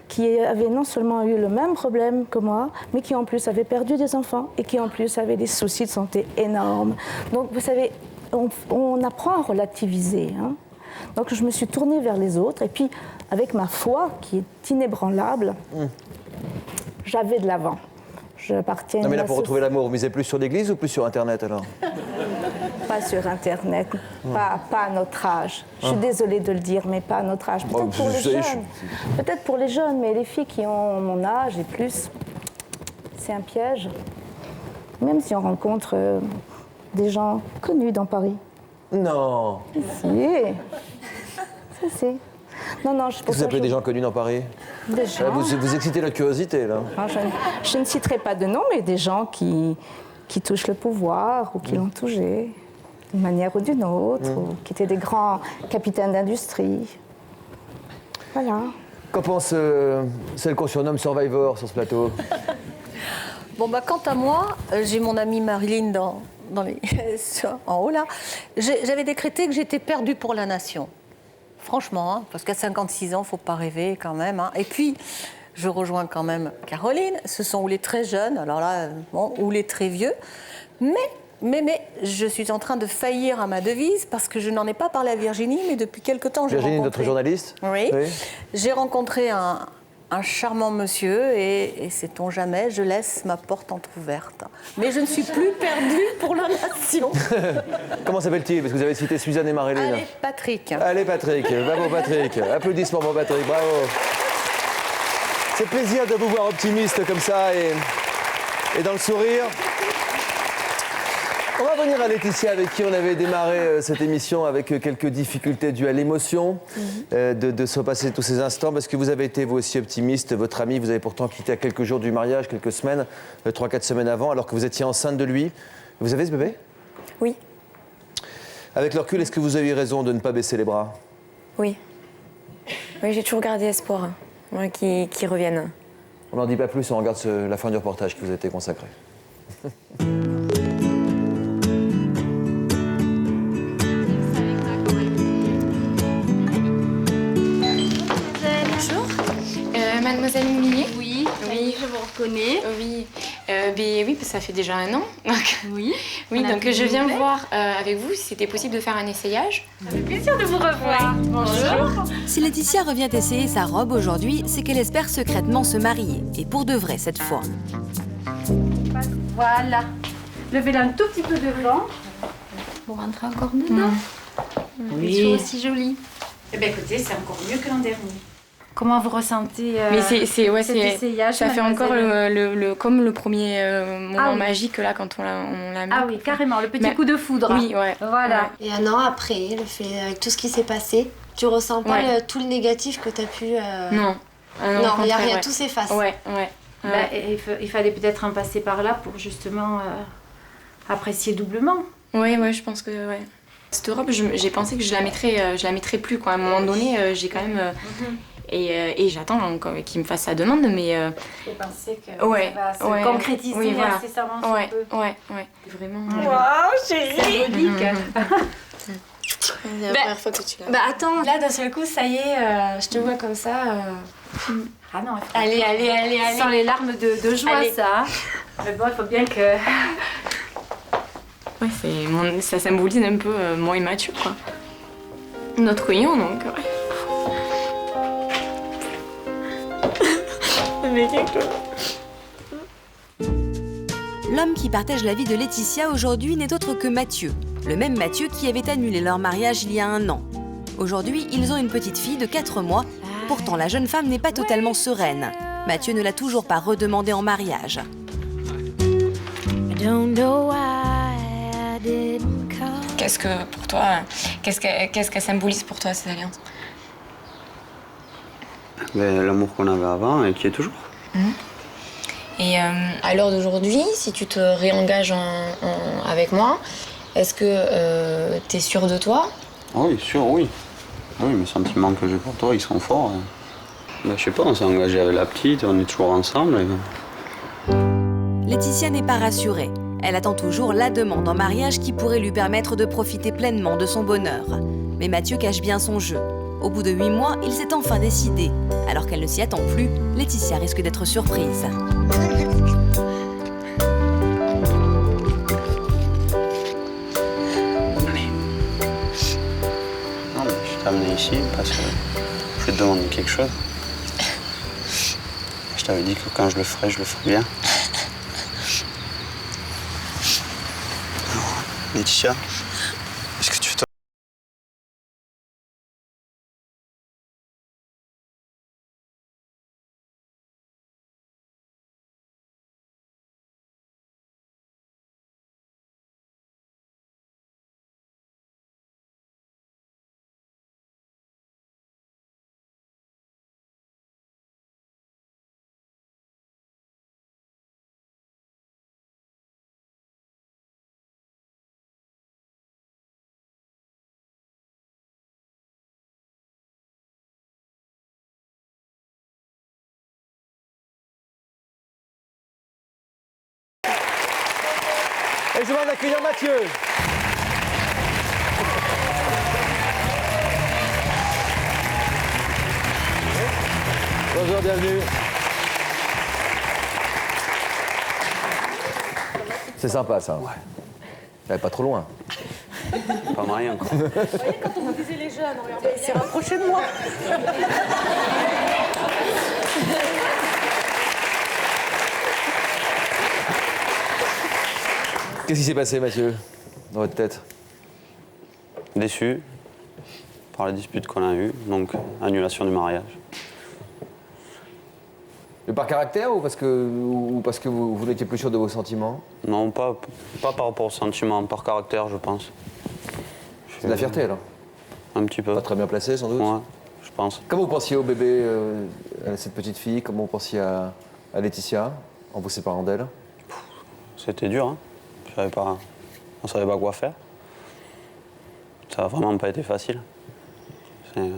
P: qui avaient non seulement eu le même problème que moi, mais qui en plus avaient perdu des enfants et qui en plus avaient des soucis de santé énormes. Donc vous savez, on apprend à relativiser. Hein. Donc je me suis tournée vers les autres et puis avec ma foi qui est inébranlable, j'avais de l'avant.
D: Non mais là pour retrouver l'amour, vous misez plus sur l'église ou plus sur Internet alors?
P: Pas sur Internet, pas à notre âge. Je suis désolée de le dire, mais pas à notre âge. Peut-être pour les jeunes. Peut-être pour les jeunes, mais les filles qui ont mon âge et plus, c'est un piège. Même si on rencontre des gens connus dans Paris.
D: Non.
P: Si. Non, je
D: Vous appelez des gens connus dans Paris?
P: Des gens.
D: Vous excitez la curiosité là.
P: Non, je ne citerai pas de nom, mais des gens qui touchent le pouvoir ou qui l'ont touché d'une manière ou d'une autre, ou qui étaient des grands capitaines d'industrie. Voilà.
D: Qu'en pense celle qu'on surnomme Survivor sur ce plateau?
E: Bon, quant à moi, j'ai mon amie Marilyn en haut là. J'avais décrété que j'étais perdue pour la nation. Franchement, hein, parce qu'à 56 ans, il ne faut pas rêver quand même. Hein. Et puis, je rejoins quand même Caroline. Ce sont ou les très jeunes, alors là, ou les très vieux. Mais je suis en train de faillir à ma devise parce que je n'en ai pas parlé à Virginie, mais depuis quelque temps,
D: Virginie, notre journaliste.
E: Oui. J'ai rencontré un charmant monsieur et sait-on jamais, je laisse ma porte entrouverte. Mais je ne suis plus perdue pour la nation.
D: Comment s'appelle-t-il? Parce que vous avez cité Suzanne et Marilyn.
E: Allez, Patrick.
D: Allez, Patrick. Bravo, Patrick. Applaudissements pour Patrick. Bravo. C'est plaisir de vous voir optimiste comme ça et dans le sourire. On va revenir à Laetitia, avec qui on avait démarré cette émission avec quelques difficultés dues à l'émotion, de se repasser tous ces instants, parce que vous avez été vous aussi optimiste. Votre ami, vous avez pourtant quitté à quelques jours du mariage, quelques semaines, 3-4 semaines avant, alors que vous étiez enceinte de lui. Vous avez ce bébé?
F: Oui.
D: Avec le recul, est-ce que vous avez eu raison de ne pas baisser les bras?
F: Oui. Oui, j'ai toujours gardé espoir qu'ils reviennent.
D: On n'en dit pas plus, on regarde la fin du reportage qui vous a été consacré.
F: Mademoiselle Moulinier?
W: Oui, je vous reconnais.
F: Oui, oui, parce que ça fait déjà 1 an. Donc,
W: oui,
F: donc je viens voir avec vous si c'était possible de faire un essayage.
W: Avec plaisir de vous revoir. Bonjour.
A: Si Laetitia revient essayer sa robe aujourd'hui, c'est qu'elle espère secrètement se marier. Et pour de vrai cette fois.
W: Voilà. Levez-la un tout petit peu devant. Pour rentrer encore dedans.
F: Oui.
W: C'est aussi joli. Eh bien écoutez, c'est encore mieux que l'an dernier. Comment vous ressentez
F: Mais
W: cet essayage,
F: ça fait encore comme le premier moment magique là quand on l'a mis.
W: Ah oui, carrément, le petit coup de foudre.
F: Oui, ouais.
W: Voilà.
X: Et 1 an après, le fait avec tout ce qui s'est passé, tu ressens pas tout le négatif que tu as pu...
F: Non.
X: Non, il n'y a rien, tout s'efface.
F: Ouais.
W: Il fallait peut-être en passer par là pour justement apprécier doublement.
F: Oui, je pense que ouais. Cette robe, j'ai pensé que je la mettrais plus, quoi. À un moment donné, j'ai quand même... Et j'attends qu'il me fasse sa demande, mais...
W: Vous pensez que ça va se concrétiser incessamment sous peu.
F: Ouais. Vraiment...
W: Waouh, chérie!
F: Symbolique.
W: C'est la première fois que tu l'as. Bah attends, là d'un seul coup, ça y est, je te vois comme ça. Ah non, allez. Sans les larmes de joie, allez. Ça. Mais bon, il faut bien que...
F: Ouais, ça symbolise un peu moi et Mathieu, quoi. Notre union, donc.
A: L'homme qui partage la vie de Laetitia aujourd'hui n'est autre que Mathieu. Le même Mathieu qui avait annulé leur mariage il y a 1 an. Aujourd'hui, ils ont une petite fille de 4 mois. Pourtant, la jeune femme n'est pas totalement sereine. Mathieu ne l'a toujours pas redemandé en mariage.
F: Qu'est-ce que pour toi, qu'est-ce qu'elle symbolise pour toi, cette alliance?
K: L'amour qu'on avait avant et qui est toujours.
F: Et à l'heure d'aujourd'hui, si tu te réengages avec moi, est-ce que tu es sûr de toi?
K: Oui, sûr, oui. Oui, mes sentiments que j'ai pour toi, ils sont forts. Je sais pas, on s'est engagé avec la petite, on est toujours ensemble.
A: Laetitia n'est pas rassurée. Elle attend toujours la demande en mariage qui pourrait lui permettre de profiter pleinement de son bonheur. Mais Mathieu cache bien son jeu. Au bout de 8 mois, il s'est enfin décidé. Alors qu'elle ne s'y attend plus, Laetitia risque d'être surprise.
K: Non, mais je t'ai amené ici parce que je vais te demander quelque chose. Je t'avais dit que quand je le ferais bien. Laetitia, est-ce que tu te...
D: Et je demande d'accueillir Mathieu. Bonjour, bienvenue. C'est sympa ça. Ouais. Pas trop loin.
K: Pas moyen quoi.
W: Vous voyez, quand on vous disait les jeunes, regardez, il s'est rapproché de moi.
D: Qu'est-ce qui s'est passé, Mathieu, dans votre tête?
K: Déçu par les disputes qu'on a eues, donc annulation du mariage.
D: Mais par caractère ou parce que vous n'étiez plus sûr de vos sentiments?
K: Non, pas par rapport aux sentiments, par caractère, je pense.
D: C'est de la fierté, alors?
K: Un petit peu.
D: Pas très bien placé, sans doute?
K: Ouais, je pense.
D: Comment vous pensiens au bébé, à cette petite fille? Comment vous pensiez à Laetitia, en vous séparant d'elle?
K: C'était dur, hein. On savait pas quoi faire. Ça a vraiment pas été facile. C'est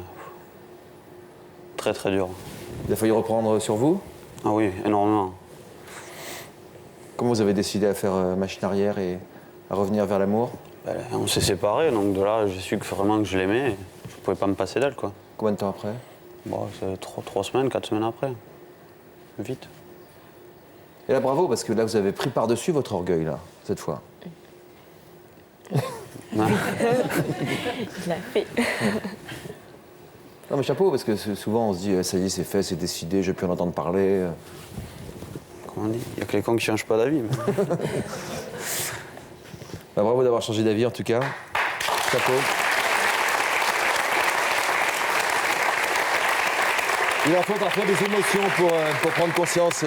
K: très très dur.
D: Il a fallu reprendre sur vous?
K: Ah oui, énormément.
D: Comment vous avez décidé à faire machine arrière et à revenir vers l'amour?
K: On s'est séparés, donc de là, j'ai su que vraiment que je l'aimais et je pouvais pas me passer d'elle, quoi.
D: Combien de temps après?
K: Bon, c'est 3 semaines, 4 semaines après. Vite.
D: Et là, bravo, parce que là, vous avez pris par-dessus votre orgueil, là, cette fois.
F: Je l'ai fait.
D: Non, mais chapeau, parce que souvent, on se dit, ça y est, c'est fait, c'est décidé, je ne vais plus en entendre parler.
K: Comment on dit? Il n'y a que les cons qui ne changent pas d'avis. Mais...
D: Bah, bravo d'avoir changé d'avis, en tout cas. Chapeau. Il en faut parfois des émotions pour prendre conscience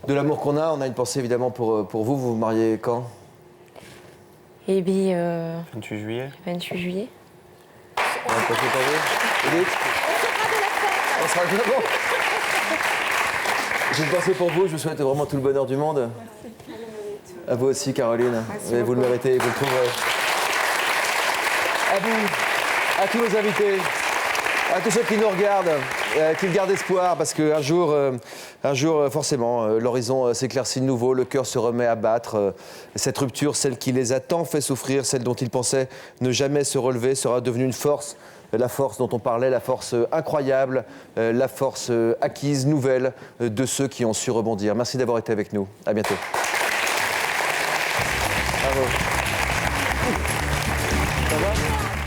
D: de l'amour qu'on a. On a une pensée évidemment pour vous. Vous vous mariez quand?
F: Eh bien...
K: 28 juillet.
F: 28 juillet.
D: On va passer par vous. Edith? On sera de la fête. J'ai une pensée pour vous. Je vous souhaite vraiment tout le bonheur du monde. Merci. À vous aussi, Caroline. Vous le méritez. Vous le trouverez. À vous, à tous nos invités, à tous ceux qui nous regardent, qu'ils gardent espoir, parce qu'un jour, forcément, l'horizon s'éclaircit de nouveau, le cœur se remet à battre. Cette rupture, celle qui les a tant fait souffrir, celle dont ils pensaient ne jamais se relever, sera devenue une force. La force dont on parlait, la force incroyable, la force acquise, nouvelle, de ceux qui ont su rebondir. Merci d'avoir été avec nous. À bientôt. Bravo. Ça va ?